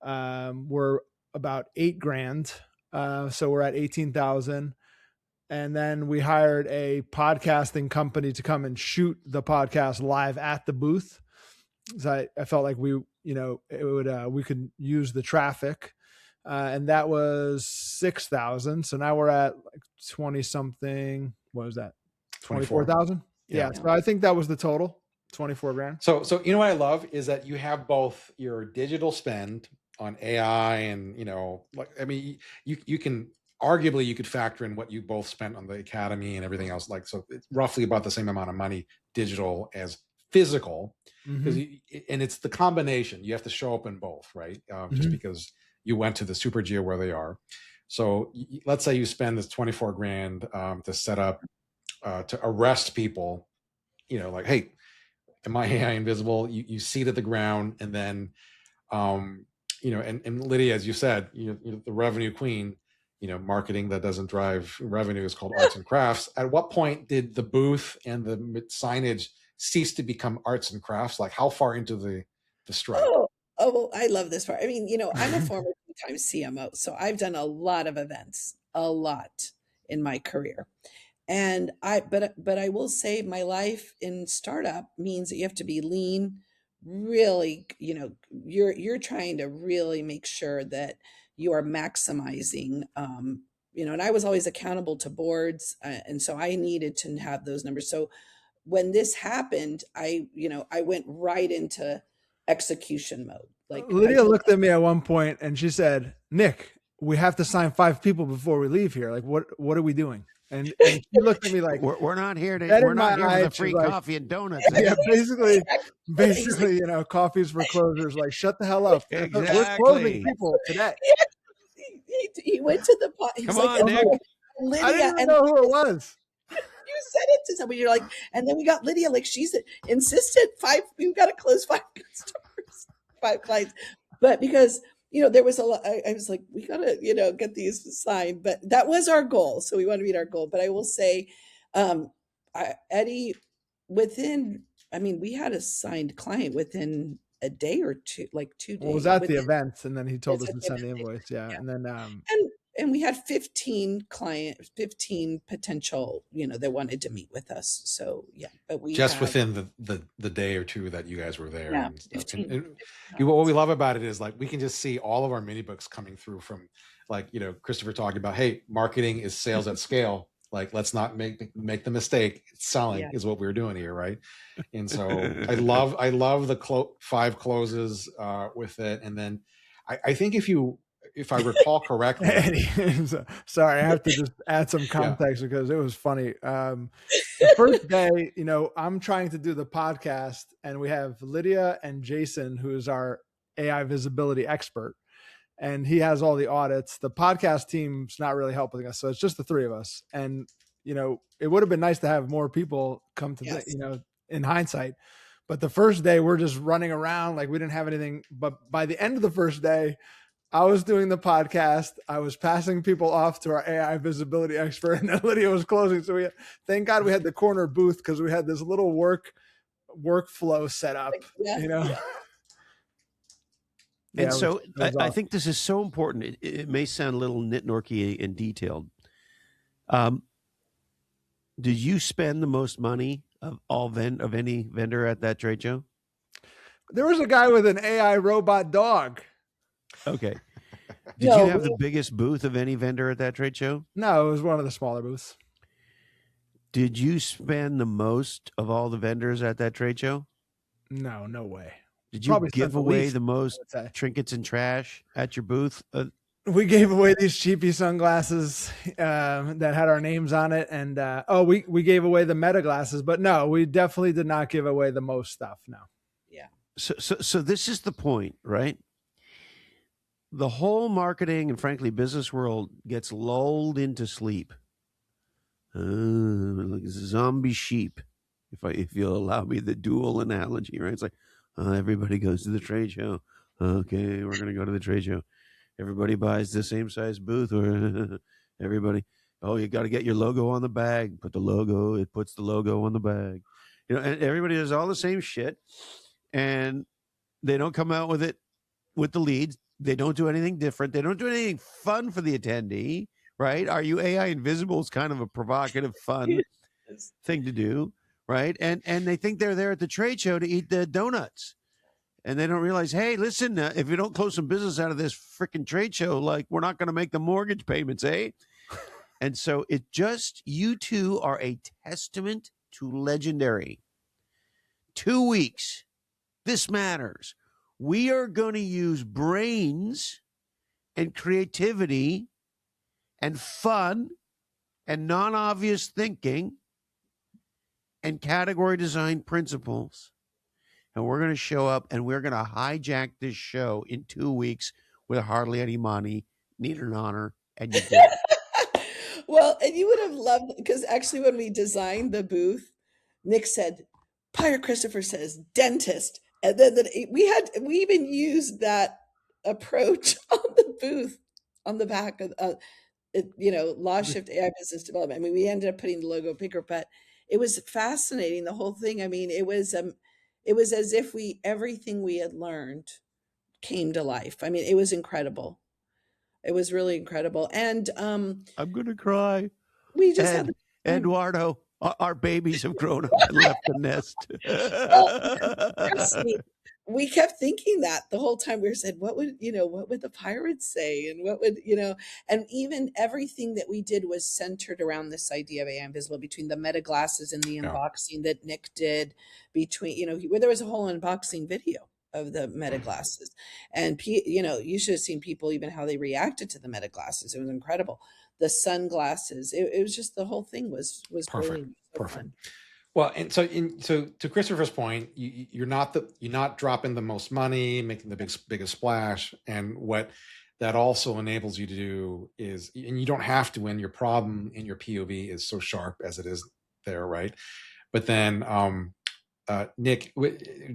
were about $8,000. So we're at 18,000. And then we hired a podcasting company to come and shoot the podcast live at the booth. So I felt like we could use the traffic, and that was 6,000. So now we're at like 20 something. What was that? 24,000. Yeah. So I think that was the total, 24 grand. So what I love is that you have both your digital spend on AI and, you can arguably you could factor in what you both spent on the academy and everything else. Like, so it's roughly about the same amount of money, digital as physical. And it's the combination. You have to show up in both, right? Just because you went to the Super Geo where they are. So let's say you spend this 24 grand to set up, to arrest people, like, hey, am I AI invisible? You seat at the ground, and then, and Lydia, as you said, the revenue queen, marketing that doesn't drive revenue is called arts and crafts. At what point did the booth and the signage cease to become arts and crafts? Like, how far into the strike? Oh, I love this part. I mean, I'm a former two-time CMO, so I've done a lot of events, a lot in my career. And but I will say my life in startup means that you have to be lean, really, you're trying to really make sure that you are maximizing, and I was always accountable to boards. And so I needed to have those numbers. So when this happened, I went right into execution mode. Like, Lydia looked at me at one point and she said, "Nick, we have to sign 5 people before we leave here. Like, what are we doing? And she looked at me like, we're not here for the free coffee and donuts. Yeah, basically, coffees for closers. Like, shut the hell up. Exactly. We're closing people today. He went to the pot. He was Come like, on, Nick. Lydia, I didn't even know who it was. You said it to somebody. You're like, and then we got Lydia. Like, she's insisted 5. We've got to close 5 customers, 5 clients. But because there was a lot. I was like, we got to get these signed. But that was our goal. So we want to meet our goal. But I will say, Eddie, we had a signed client within a day or two, like 2 days. Well, it was at the event, and then he told us to send the invoice. Yeah. And then and we had 15 potential, that wanted to meet with us. So yeah, but we just within the day or two that you guys were there. Yeah, and stuff. What we love about it is like we can just see all of our mini books coming through from like Christopher talking about, hey, marketing is sales at scale. Like, let's not make the mistake. Selling is what we're doing here, right? And so I love the 5 closes with it, and then I think if I recall correctly, sorry, I have to just add some context because it was funny. The first day, I'm trying to do the podcast, and we have Lydia and Jason, who is our AI visibility expert, and he has all the audits. The podcast team's not really helping us, so it's just the 3 of us. And it would have been nice to have more people come to in hindsight. But the first day, we're just running around like we didn't have anything. But by the end of the first day, I was doing the podcast. I was passing people off to our AI visibility expert, and then Lydia was closing. So thank God we had the corner booth because we had this little workflow set up. And so I think this is so important. It may sound a little nitnorky and detailed. Did you spend the most money of any vendor at that trade show? There was a guy with an AI robot dog. Okay. Did you have the biggest booth of any vendor at that trade show? No, it was one of the smaller booths. Did you spend the most of all the vendors at that trade show? No way. Did you give away the most trinkets and trash at your booth? We gave away these cheapy sunglasses that had our names on it. And we gave away the Meta glasses. But no, we definitely did not give away the most stuff, no. Yeah. So this is the point, right? The whole marketing and frankly business world gets lulled into sleep. Like zombie sheep, if you'll allow me the dual analogy, right? It's like everybody goes to the trade show. Okay, we're going to go to the trade show. Everybody buys the same size booth, or everybody, you got to get your logo on the bag. It puts the logo on the bag. And everybody does all the same shit, and they don't come out with it with the leads. They don't do anything different. They don't do anything fun for the attendee, right? Are you AI invisible is kind of a provocative, fun thing to do, right? And they think they're there at the trade show to eat the donuts. And they don't realize, hey, listen, if you don't close some business out of this freaking trade show, like we're not going to make the mortgage payments, eh? And so you two are a testament to legendary. 2 weeks. This matters. We are going to use brains and creativity and fun and non-obvious thinking and category design principles. And we're going to show up and we're going to hijack this show in 2 weeks with hardly any money, need an honor, and you did it. Well, and you would have loved, because actually when we designed the booth, Nick said, Pirate Christopher says dentist. And then we even used that approach on the booth on the back of, Law Shift AI Business Development. I mean, we ended up putting the logo bigger, but it was fascinating, the whole thing. I mean, it was as if everything we had learned came to life. I mean, it was incredible. It was really incredible. And I'm going to cry. We just had Eduardo, our babies have grown up and left the nest. Trust me, we kept thinking that the whole time. We said, what would the pirates say? And what would, and even everything that we did was centered around this idea of AI Invisible, between the meta glasses and the unboxing that Nick did, between, where there was a whole unboxing video. the meta glasses. And you should have seen people, even how they reacted to the meta glasses. It was incredible. The sunglasses, it was just, the whole thing was Perfect. brilliant. So Perfect. fun. Well, and so to Christopher's point, you're not dropping the most money, making the biggest splash, and what that also enables you to do is, and you don't have to when your problem in your POV is so sharp as it is there, right? But then, Nick,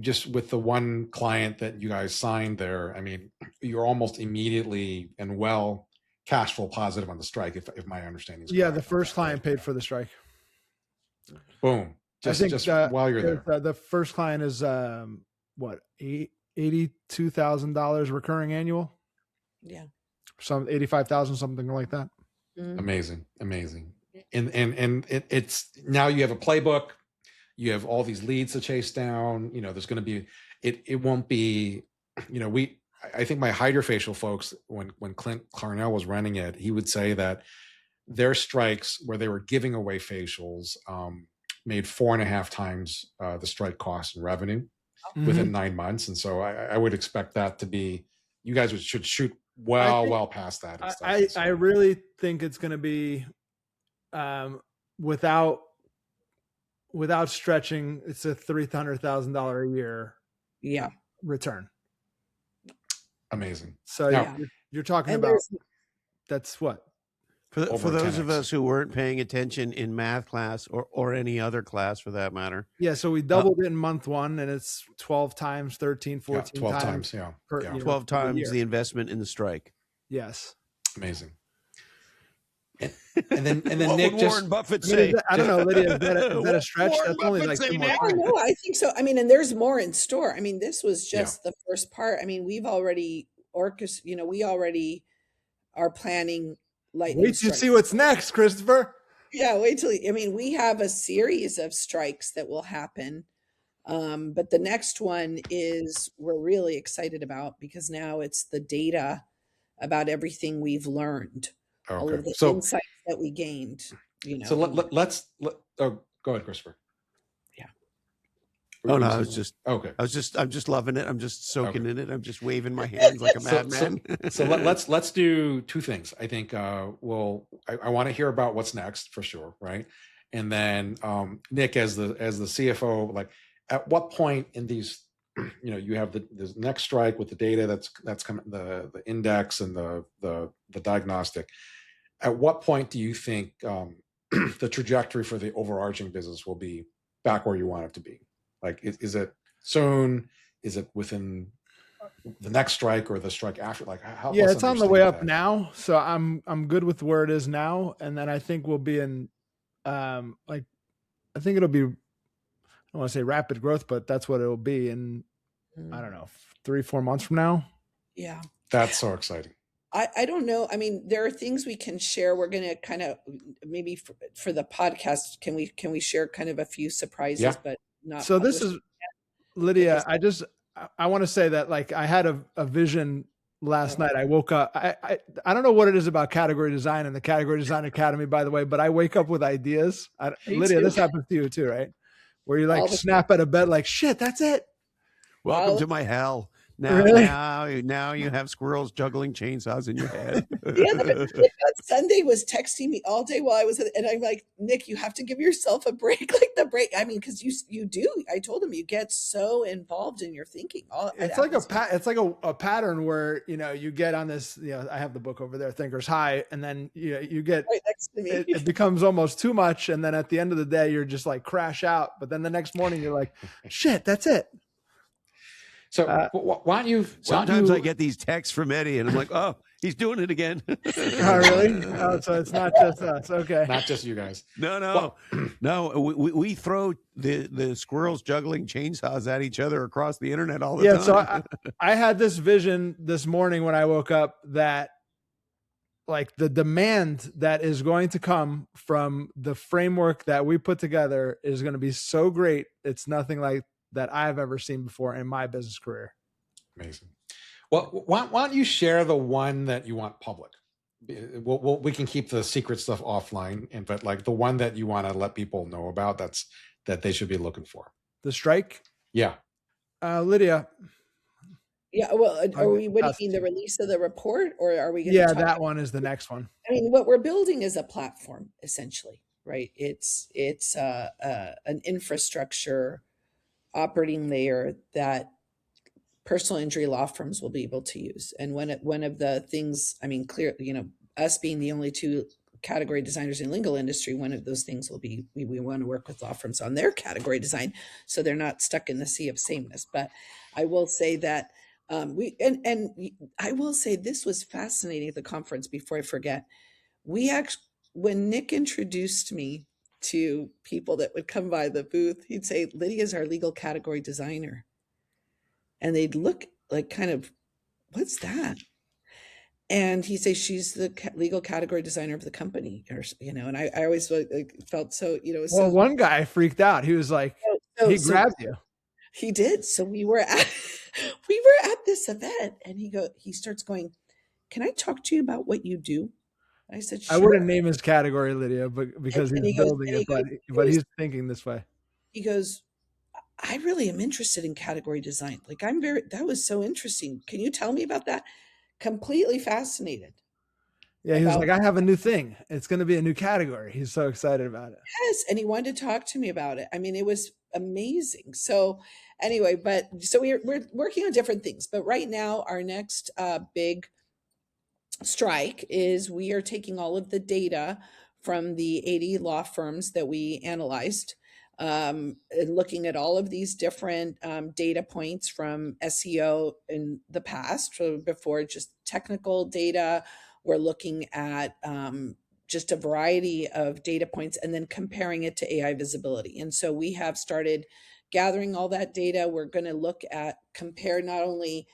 just with the one client that you guys signed there, I mean, you're almost immediately and well cash flow positive on the strike, if my understanding is correct. Yeah, the first client paid for the strike. Boom. Just while you're there. The first client is what, $82,000 recurring annual? Yeah. Some 85,000, something like that. Mhm. Amazing. And it's now you have a playbook, you have all these leads to chase down. There's going to be, it won't be, I think my hydrofacial folks, when Clint Clarnell was running it, he would say that their strikes where they were giving away facials made 4.5 times the strike cost and revenue within 9 months. And so I would expect that to be, you guys should shoot well past that. I really think it's going to be without stretching, it's a $300,000 a year return. Amazing. So now, you're talking about, that's what? For those of us who weren't paying attention in math class or any other class for that matter. Yeah, so we doubled it in month 1, and it's 12 times, 13, 14 12 times. 12 times the investment in the strike. Yes. Amazing. And then what Nick, would Warren Buffett say? I don't know, Lydia, is that a stretch? Warren That's only Buffett like say, 2 more. Oh, no, I think so. I mean, and there's more in store. I mean, this was just the first part. I mean, we've already we already are planning lightning Wait till you strikes. see what's next, Christopher. Yeah, wait till we have a series of strikes that will happen. But the next one is we're really excited about, because now it's the data about everything we've learned, all of the insights that we gained. So let's go ahead, Christopher. Oh no, I'm just loving it. I'm just soaking in it. I'm just waving my hands like a madman. So let's do 2 things. I think I want to hear about what's next for sure, right? And then Nick, as the CFO, like at what point in these, you have this next strike with the data that's coming, the index and the diagnostic. At what point do you think the trajectory for the overarching business will be back where you want it to be? Like, is it soon? Is it within the next strike or the strike after? Like, how? Yeah, it's on the way up now. So I'm good with where it is now, and then I think we'll be in, I think it'll be, I don't want to say rapid growth, but that's what it'll be in, I don't know, 3-4 months from now. Yeah, that's so exciting. I don't know. I mean, there are things we can share. We're going to kind of maybe for the podcast, can we share kind of a few surprises, but not. So this is Lydia. I want to say that, like, I had a vision last night. I woke up. I don't know what it is about category design and the Category Design Academy, by the way, but I wake up with ideas. Lydia, this happens to you too, right? Where you like snap out of bed like, shit, that's it. Welcome to my hell. Now, really? now you have squirrels juggling chainsaws in your head. Sunday was texting me all day while I was, and I'm like, Nick, you have to give yourself a break. Like the break. I mean, because you do. I told him you get so involved in your thinking. It's like a pattern where you get on this. I have the book over there, Thinker's High, and then you get right next to me. It becomes almost too much, and then at the end of the day, you're just like crash out. But then the next morning, you're like, shit, that's it. So why don't you? Sometimes I get these texts from Eddie, and I'm like, "Oh, he's doing it again." Oh, really? Oh, so it's not just us. Okay, not just you guys. No. We throw the squirrels juggling chainsaws at each other across the internet all the time. So I had this vision this morning when I woke up that, like, the demand that is going to come from the framework that we put together is going to be so great. It's nothing like that I've ever seen before in my business career. Amazing. Well, why don't you share the one that you want public? We can keep the secret stuff offline, but like the one that you want to let people know about, that they should be looking for. The strike? Yeah. Lydia, Yeah, well, I'm what do you about mean, to- the release of the report, or are we going to yeah, talk? that one is the next one. I mean, what we're building is a platform, essentially, right? It's an infrastructure operating layer that personal injury law firms will be able to use. And one of the things, I mean, clear, us being the only two category designers in the legal industry, one of those things will be we want to work with law firms on their category design, so they're not stuck in the sea of sameness. But I will say that I will say this was fascinating at the conference. Before I forget, we actually, when Nick introduced me to people that would come by the booth, he'd say, "Lydia's our legal category designer." And they'd look like kind of, "What's that?" And he'd say, "She's the legal category designer of the company," or, and I always felt so, Well, one guy freaked out. He was like, he grabbed you. He did. So we were at we were at this event, and he starts going, "Can I talk to you about what you do?" I said, "Sure." I wouldn't name his category, Lydia, but because And he's building it, but he's thinking this way. He goes, "I really am interested in category design. Like, that was so interesting. Can you tell me about that?" Completely fascinated. Yeah, he was like, "I have a new thing. It's going to be a new category." He's so excited about it. Yes, and he wanted to talk to me about it. I mean, it was amazing. So anyway, so we're working on different things. But right now, our next big strike is we are taking all of the data from the 80 law firms that we analyzed, and looking at all of these different data points from SEO in the past, so before just technical data. We're looking at just a variety of data points and then comparing it to AI visibility. And so we have started gathering all that data. We're going to look at compare not only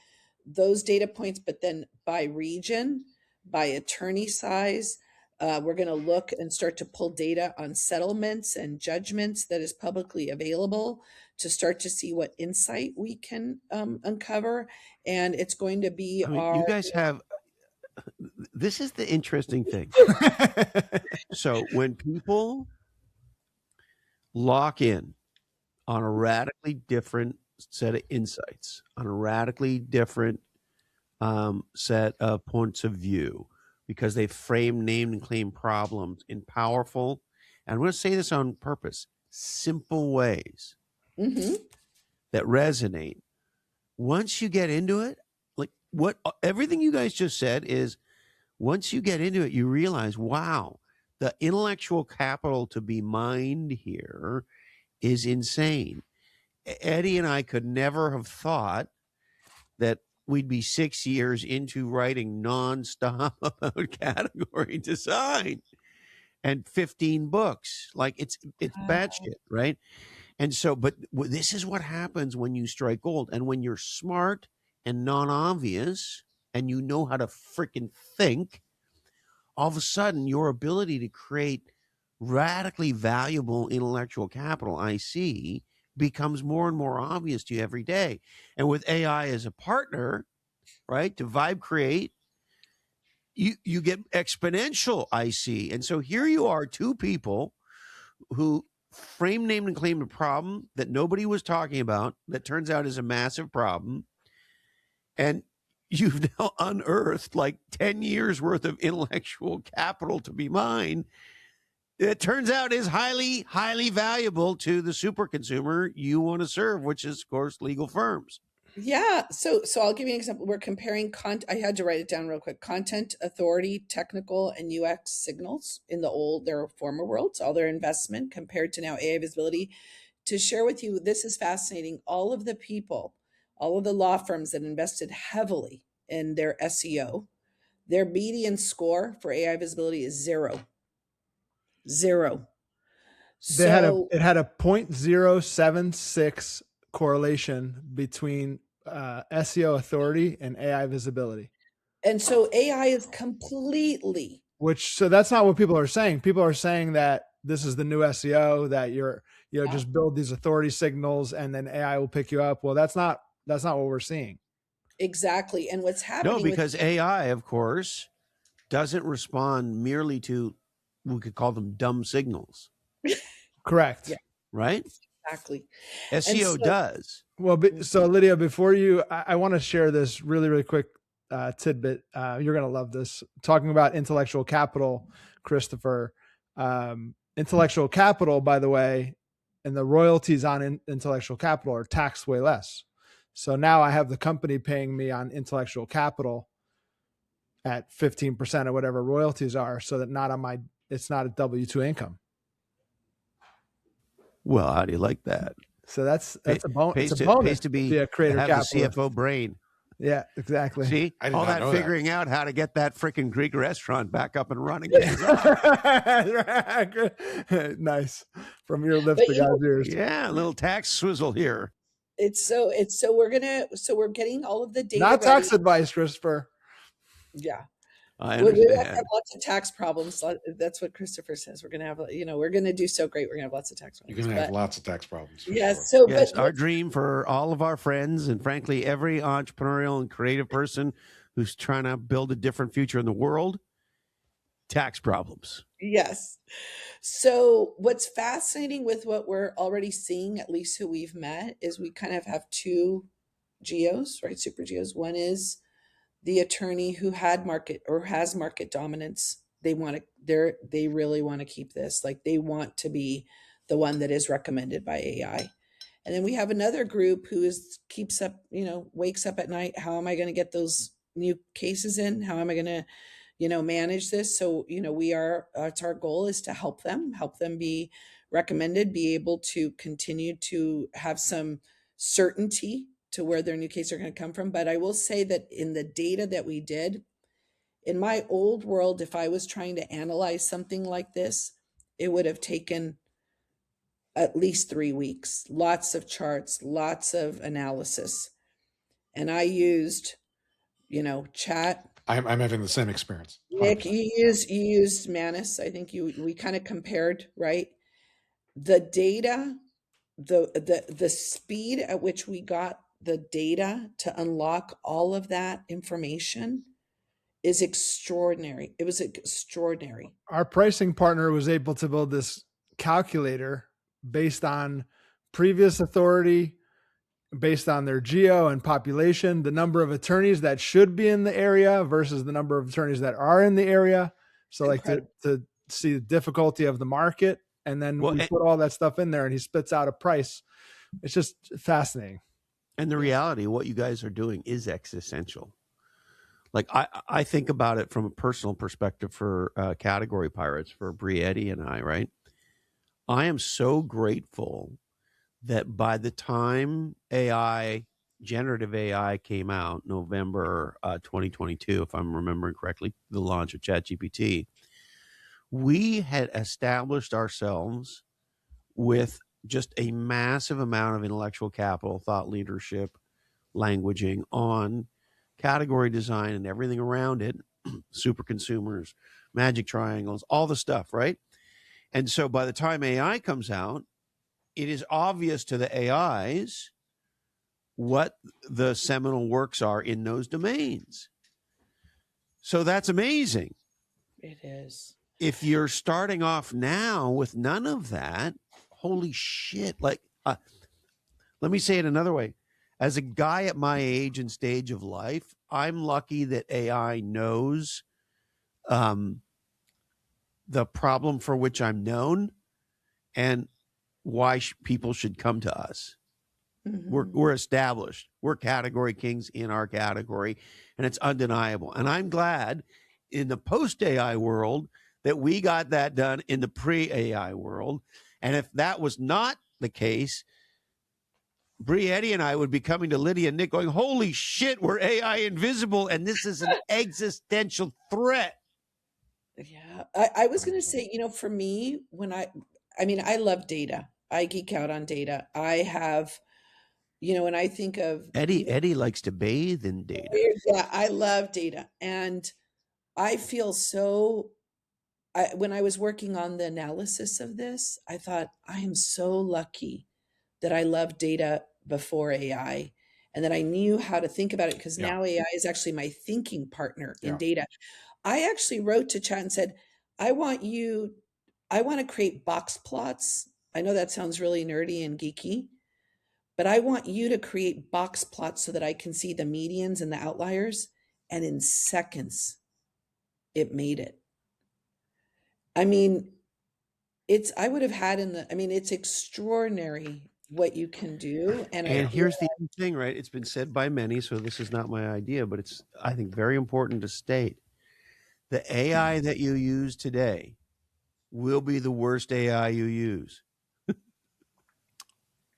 those data points, but then by region, by attorney size. We're going to look and start to pull data on settlements and judgments that is publicly available to start to see what insight we can uncover. And it's going to be you guys have, this is the interesting thing. So when people lock in on a radically different set of insights, on a radically different set of points of view, because they frame, named, and claim problems in powerful, and I'm going to say this on purpose, simple ways that resonate. Once you get into it, like everything you guys just said is, once you get into it, you realize, wow, the intellectual capital to be mined here is insane. Eddie and I could never have thought that we'd be 6 years into writing nonstop about category design and 15 books. Like it's batshit, right? And so, but this is what happens when you strike gold. And when you're smart and non-obvious and you know how to freaking think, all of a sudden your ability to create radically valuable intellectual capital, IC, becomes more and more obvious to you every day. And with AI as a partner, right, to vibe create, you get exponential IC. And so here you are, two people who frame, named, and claimed a problem that nobody was talking about that turns out is a massive problem. And you've now unearthed like 10 years worth of intellectual capital to be mined. It turns out is highly, highly valuable to the super consumer you want to serve, which is, of course, legal firms. Yeah. So I'll give you an example. We're comparing I had to write it down real quick. Content, authority, technical, and UX signals in their former worlds, all their investment compared to now AI visibility. To share with you, this is fascinating. All of the people, all of the law firms that invested heavily in their SEO, their median score for AI visibility is 0. It had a 0.076 correlation between SEO authority and AI visibility. And so AI is completely, so that's not what people are saying. People are saying that this is the new SEO, that just build these authority signals and then AI will pick you up. Well, that's not what we're seeing. Exactly. And what's happening? No, because AI, of course, doesn't respond merely to, we could call them dumb signals. Correct. Yeah. Right? Exactly. SEO does. Well, so Lydia, before you, I want to share this really, really quick tidbit. You're going to love this. Talking about intellectual capital, Christopher. Intellectual capital, by the way, and the royalties on intellectual capital are taxed way less. So now I have the company paying me on intellectual capital at 15% or whatever royalties are, so that it's not a W-2 income. Well, how do you like that? So that's a bonus. It's a bonus to be a creator have capitalist. the CFO brain. Yeah, exactly. See, all that figuring out how to get that freaking Greek restaurant back up and running. Nice, from your lips to God's ears. Yeah, a little tax swizzle here. We're getting all of the data. Not tax advice, Christopher. Yeah. I understand. We have lots of tax problems. That's what Christopher says. We're going to have, we're going to do so great. We're going to have lots of tax problems. You're going to have lots of tax problems. Yes. Sure. Yes, our dream for all of our friends and frankly, every entrepreneurial and creative person who's trying to build a different future in the world, tax problems. Yes. So what's fascinating with what we're already seeing, at least who we've met, is we kind of have two geos, right? Super geos. One is the attorney who has market dominance. They really want to keep this. Like, they want to be the one that is recommended by AI. And then we have another group who wakes up at night. How am I going to get those new cases in? How am I going to, manage this? So, it's our goal is to help them be recommended, be able to continue to have some certainty to where their new cases are going to come from. But I will say that in the data that we did, in my old world, if I was trying to analyze something like this, it would have taken at least 3 weeks, lots of charts, lots of analysis. And I used, chat. I'm having the same experience. 100%. Nick, you used Manus. I think we kind of compared, right? The data, the speed at which we got the data to unlock all of that information is extraordinary. It was extraordinary. Our pricing partner was able to build this calculator based on previous authority, based on their geo and population, the number of attorneys that should be in the area versus the number of attorneys that are in the area. So to see the difficulty of the market. And then we put all that stuff in there and he spits out a price. It's just fascinating. And the reality of what you guys are doing is existential. Like I think about it from a personal perspective for category pirates, for Briette and I, right? I am so grateful that by the time generative AI came out, November 2022, if I'm remembering correctly, the launch of ChatGPT, we had established ourselves with just a massive amount of intellectual capital, thought leadership, languaging on category design and everything around it, super consumers, magic triangles, all the stuff, right? And so by the time AI comes out, it is obvious to the AIs what the seminal works are in those domains. So that's amazing. It is. If you're starting off now with none of that, holy shit. Like, let me say it another way. As a guy at my age and stage of life, I'm lucky that AI knows the problem for which I'm known and why people should come to us. Mm-hmm. We're established. We're category kings in our category, and it's undeniable. And I'm glad in the post-AI world that we got that done in the pre-AI world. And if that was not the case, Briette and I would be coming to Lydia and Nick going, holy shit, we're AI invisible, and this is an existential threat. Yeah. I was going to say, for me, I love data. I geek out on data. I have, when I think of Eddie likes to bathe in data. Yeah, I love data. And I feel when I was working on the analysis of this, I thought, I am so lucky that I loved data before AI and that I knew how to think about it, because now AI is actually my thinking partner in data. I actually wrote to chat and said, I want to create box plots I know that sounds really nerdy and geeky, but I want you to create box plots so that I can see the medians and the outliers. And in seconds, it made it. I mean, I would have had it's extraordinary what you can do. And here's the thing, right? It's been said by many, so this is not my idea, but it's, I think, very important to state. The AI that you use today will be the worst AI you use.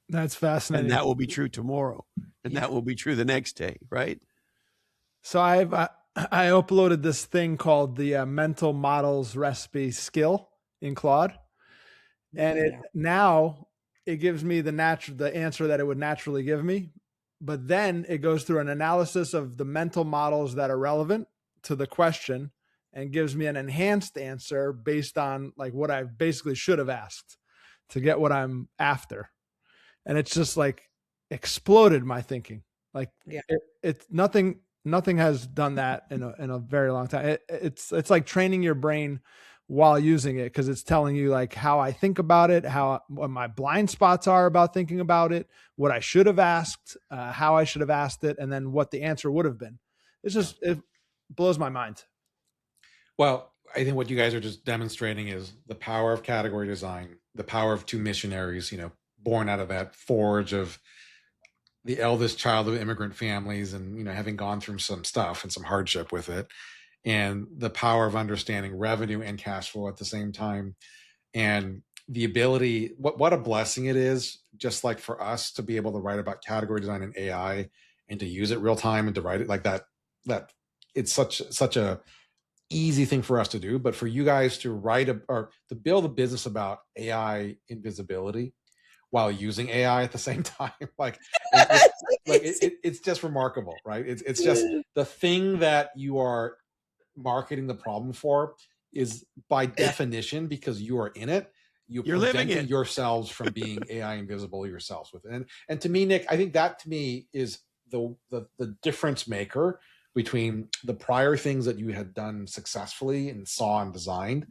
That's fascinating. And that will be true tomorrow. And that will be true the next day, right? So I uploaded this thing called the mental models recipe skill in Claude. And now it gives me the answer that it would naturally give me. But then it goes through an analysis of the mental models that are relevant to the question and gives me an enhanced answer based on like what I basically should have asked to get what I'm after. And it's just like exploded my thinking. Like it's nothing has done that in a very long time. It's like training your brain while using it, because it's telling you like how I think about it, what my blind spots are about thinking about it, what I should have asked, how I should have asked it, and then what the answer would have been. It blows my mind. Well, I think what you guys are just demonstrating is the power of category design, the power of two missionaries, born out of that forge of the eldest child of immigrant families and, having gone through some stuff and some hardship with it, and the power of understanding revenue and cash flow at the same time. And the ability, what a blessing it is, just like for us to be able to write about category design and AI and to use it real time and to write it like that it's such a easy thing for us to do. But for you guys to write or to build a business about AI invisibility while using AI at the same time, it's just remarkable, right? It's just the thing that you are marketing the problem for is by definition, because you are in it, you're preventing yourselves from being AI invisible yourselves with it. And to me, Nick, I think that to me is the difference maker between the prior things that you had done successfully and saw and designed,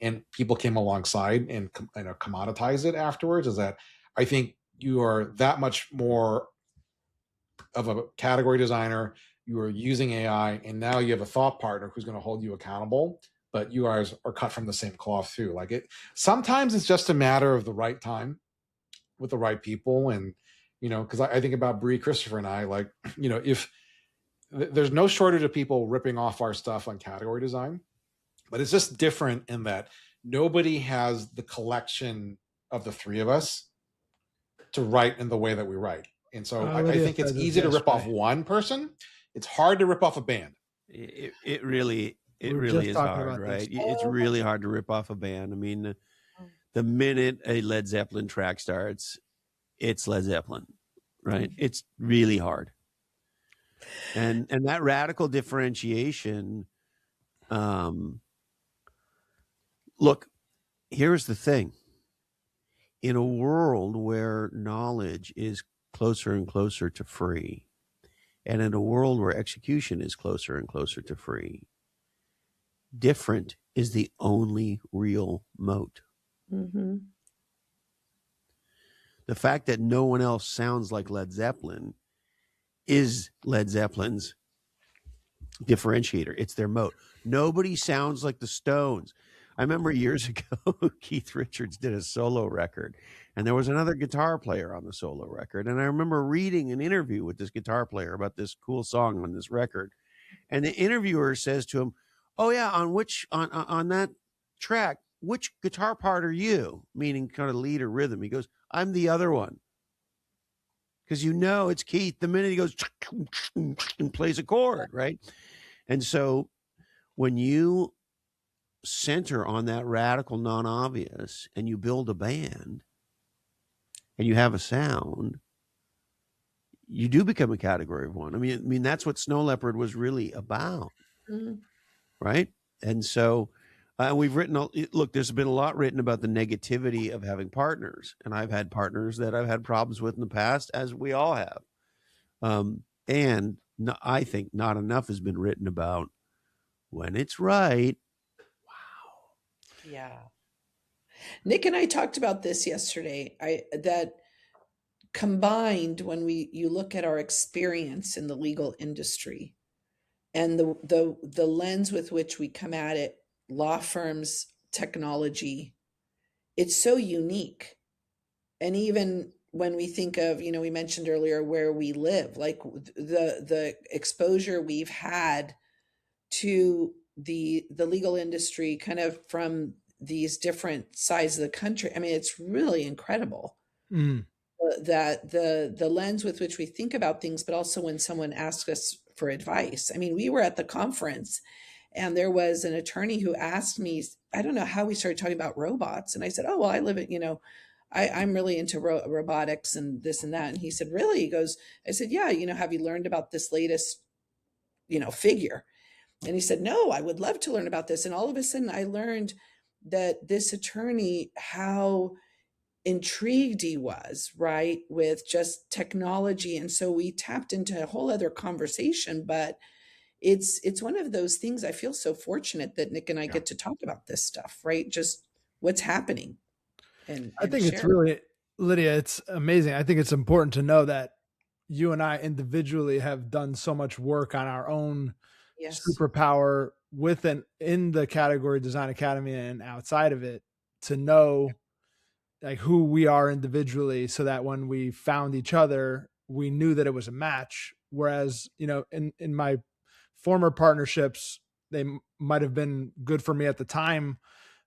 and people came alongside and commoditize it afterwards, is that I think you are that much more of a category designer. You are using AI, and now you have a thought partner who's going to hold you accountable, but you guys are cut from the same cloth too. Like sometimes it's just a matter of the right time with the right people. And, because I think about Bree, Christopher, and I, like, if there's no shortage of people ripping off our stuff on category design, but it's just different in that nobody has the collection of the three of us to write in the way that we write. And so I think it's easy to rip off one person. It's hard to rip off a band. It really is hard, right? It's really hard to rip off a band. I mean, the minute a Led Zeppelin track starts, it's Led Zeppelin, right? It's really hard. And that radical differentiation, look, here's the thing. In a world where knowledge is closer and closer to free, and in a world where execution is closer and closer to free, different is the only real moat. Mm-hmm. The fact that no one else sounds like Led Zeppelin is Led Zeppelin's differentiator. It's their moat. Nobody sounds like the Stones. I remember years ago, Keith Richards did a solo record, and there was another guitar player on the solo record. And I remember reading an interview with this guitar player about this cool song on this record. And the interviewer says to him, "Oh yeah, on that track, which guitar part are you?" Meaning kind of lead or rhythm. He goes, "I'm the other one." Because it's Keith the minute he goes and plays a chord, right? And so when you center on that radical non-obvious and you build a band and you have a sound, you do become a category of one. I mean that's what Snow Leopard was really about, right? And so we've written, look, there's been a lot written about the negativity of having partners, and I've had partners that I've had problems with in the past, as we all have. And I think not enough has been written about when it's right. Yeah. Nick and I talked about this yesterday. That combined, when you look at our experience in the legal industry and the lens with which we come at it, law firms, technology, it's so unique. And even when we think of, we mentioned earlier where we live, like the exposure we've had to the legal industry kind of from these different sides of the country. I mean, it's really incredible. That the lens with which we think about things, but also when someone asks us for advice. I mean, we were at the conference and there was an attorney who asked me, I don't know how we started talking about robots. And I said, oh, well, I live at, I'm really into robotics and this and that. And he said, really? He goes, I said, yeah, have you learned about this latest, figure? And he said, no, I would love to learn about this. And all of a sudden I learned that this attorney, how intrigued he was, right, with just technology. And so we tapped into a whole other conversation, but it's one of those things. I feel so fortunate that Nick and I get to talk about this stuff, right? Just what's happening. And I think it's really, Lydia, it's amazing. I think it's important to know that you and I individually have done so much work on our own superpower in the Category Design Academy and outside of it, to know like who we are individually, so that when we found each other, we knew that it was a match. Whereas, in my former partnerships, they might have been good for me at the time.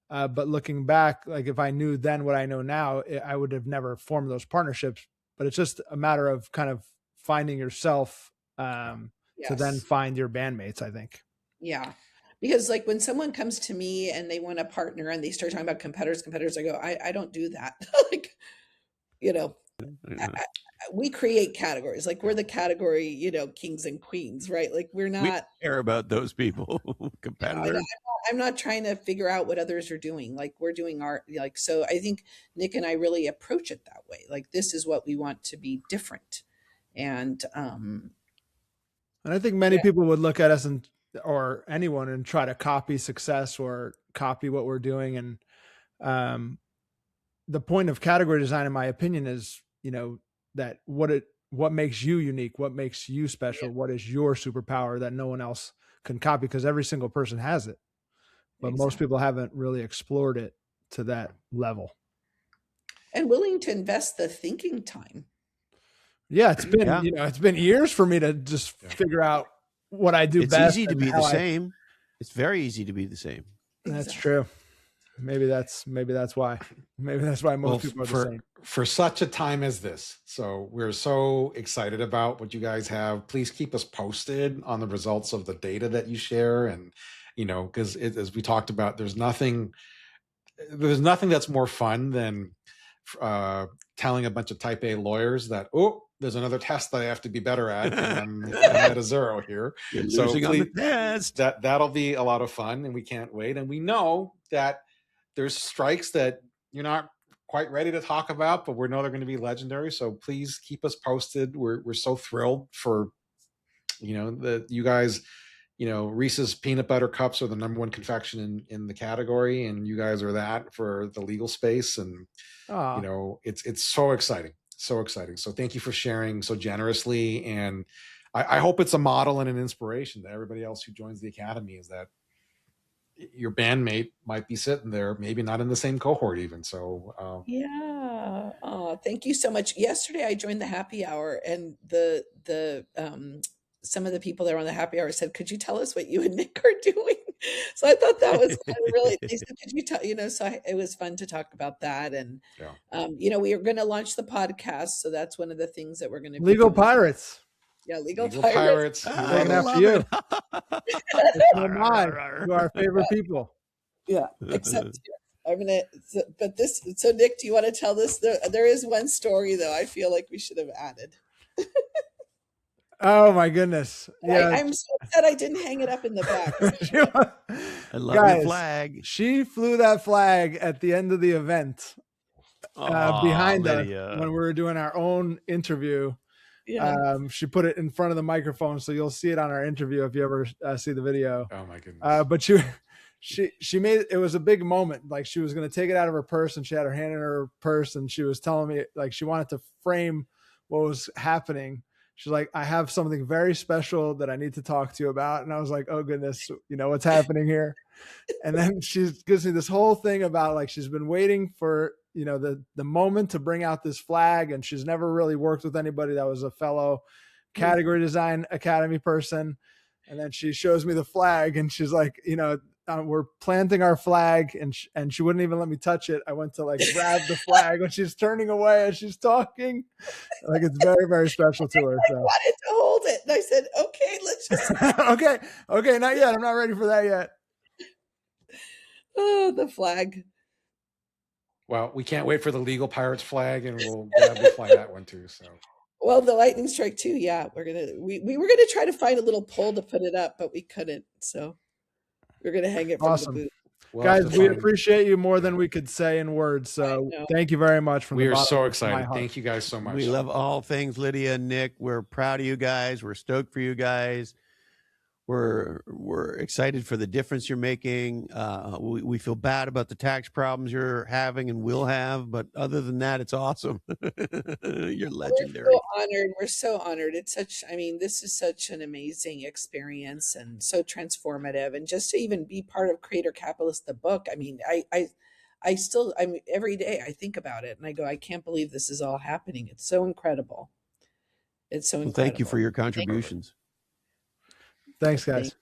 But looking back, like if I knew then what I know now, I would have never formed those partnerships. But it's just a matter of kind of finding yourself to then find your bandmates, I think. Yeah. Because like when someone comes to me and they want a partner and they start talking about competitors, I go, I don't do that. Like, we create categories. Like we're the category, kings and queens, right? Like we care about those people, competitors. I'm not trying to figure out what others are doing. Like we're doing so I think Nick and I really approach it that way. Like this is what we want to be different. And I think many people would look at us or anyone and try to copy success or copy what we're doing. And the point of category design, in my opinion, is, that what makes you unique, what makes you special, what is your superpower that no one else can copy, because every single person has it. But most people haven't really explored it to that level. And willing to invest the thinking time. Yeah, it's been, it's been years for me to just figure out what I do best. It's easy to be the same. It's very easy to be the same. That's true. Maybe that's why. Maybe that's why most people are the same. For such a time as this. So we're so excited about what you guys have. Please keep us posted on the results of the data that you share. And, because as we talked about, there's nothing that's more fun than telling a bunch of type A lawyers that, there's another test that I have to be better at, and I'm at a 0 here. So please, that'll be a lot of fun, and we can't wait. And we know that there's strikes that you're not quite ready to talk about, but we know they're going to be legendary. So please keep us posted. We're so thrilled for, that you guys, Reese's peanut butter cups are the #1 confection in the category, and you guys are that for the legal space. And, it's so exciting. So exciting. So thank you for sharing so generously. And I hope it's a model and an inspiration to everybody else who joins the Academy, is that your bandmate might be sitting there, maybe not in the same cohort even. So thank you so much. Yesterday I joined the happy hour, and the some of the people that were on the happy hour said, could you tell us what you and Nick are doing? So I thought that was really, they said, could you tell, it was fun to talk about that. And, we are going to launch the podcast. So that's one of the things that we're going to be Legal Pirates. Yeah, Legal Pirates. Taking after you. You are our favorite people. Yeah, except I'm gonna. So Nick, do you want to tell this? There is one story though. I feel like we should have added. Oh my goodness! Yeah, I'm so upset I didn't hang it up in the back. I love your flag. She flew that flag at the end of the event behind Lydia. Us when we were doing our own interview. Yeah. She put it in front of the microphone, so you'll see it on our interview if you ever see the video. Oh my goodness! But she made it was a big moment. Like she was going to take it out of her purse, and she had her hand in her purse, and she was telling me like she wanted to frame what was happening. She's like, I have something very special that I need to talk to you about. And I was like, oh goodness, you know, what's happening here? And then she gives me this whole thing about like, she's been waiting for, you know, the moment to bring out this flag. And she's never really worked with anybody that was a fellow category design academy person. And then she shows me the flag and she's like, you know, we're planting our flag, and she wouldn't even let me touch it. I went to like grab the flag when she's turning away as she's talking. Like it's very, very special to her. So. I wanted to hold it, and I said, "Okay, let's just." okay, not yet. I'm not ready for that yet. Oh, the flag. Well, we can't wait for the legal Pirates flag, and we'll gladly fly that one too. So. Well, the lightning strike too. Yeah, we were gonna try to find a little pole to put it up, but we couldn't. So. We're going to hang it from the booth. Well, guys, we appreciate you more than we could say in words. So thank you very much. We are so excited. Thank you guys so much. We love all things Lydia and Nick. We're proud of you guys. We're stoked for you guys. We're excited for the difference you're making. We feel bad about the tax problems you're having and will have, but other than that, it's awesome. You're legendary. We're so honored. It's such, I mean, this is such an amazing experience and so transformative. And just to even be part of Creator Capitalist, the book, I mean, I still, every day I think about it and I go, I can't believe this is all happening. It's so incredible. It's so incredible. Thank you for your contributions. Thanks, guys.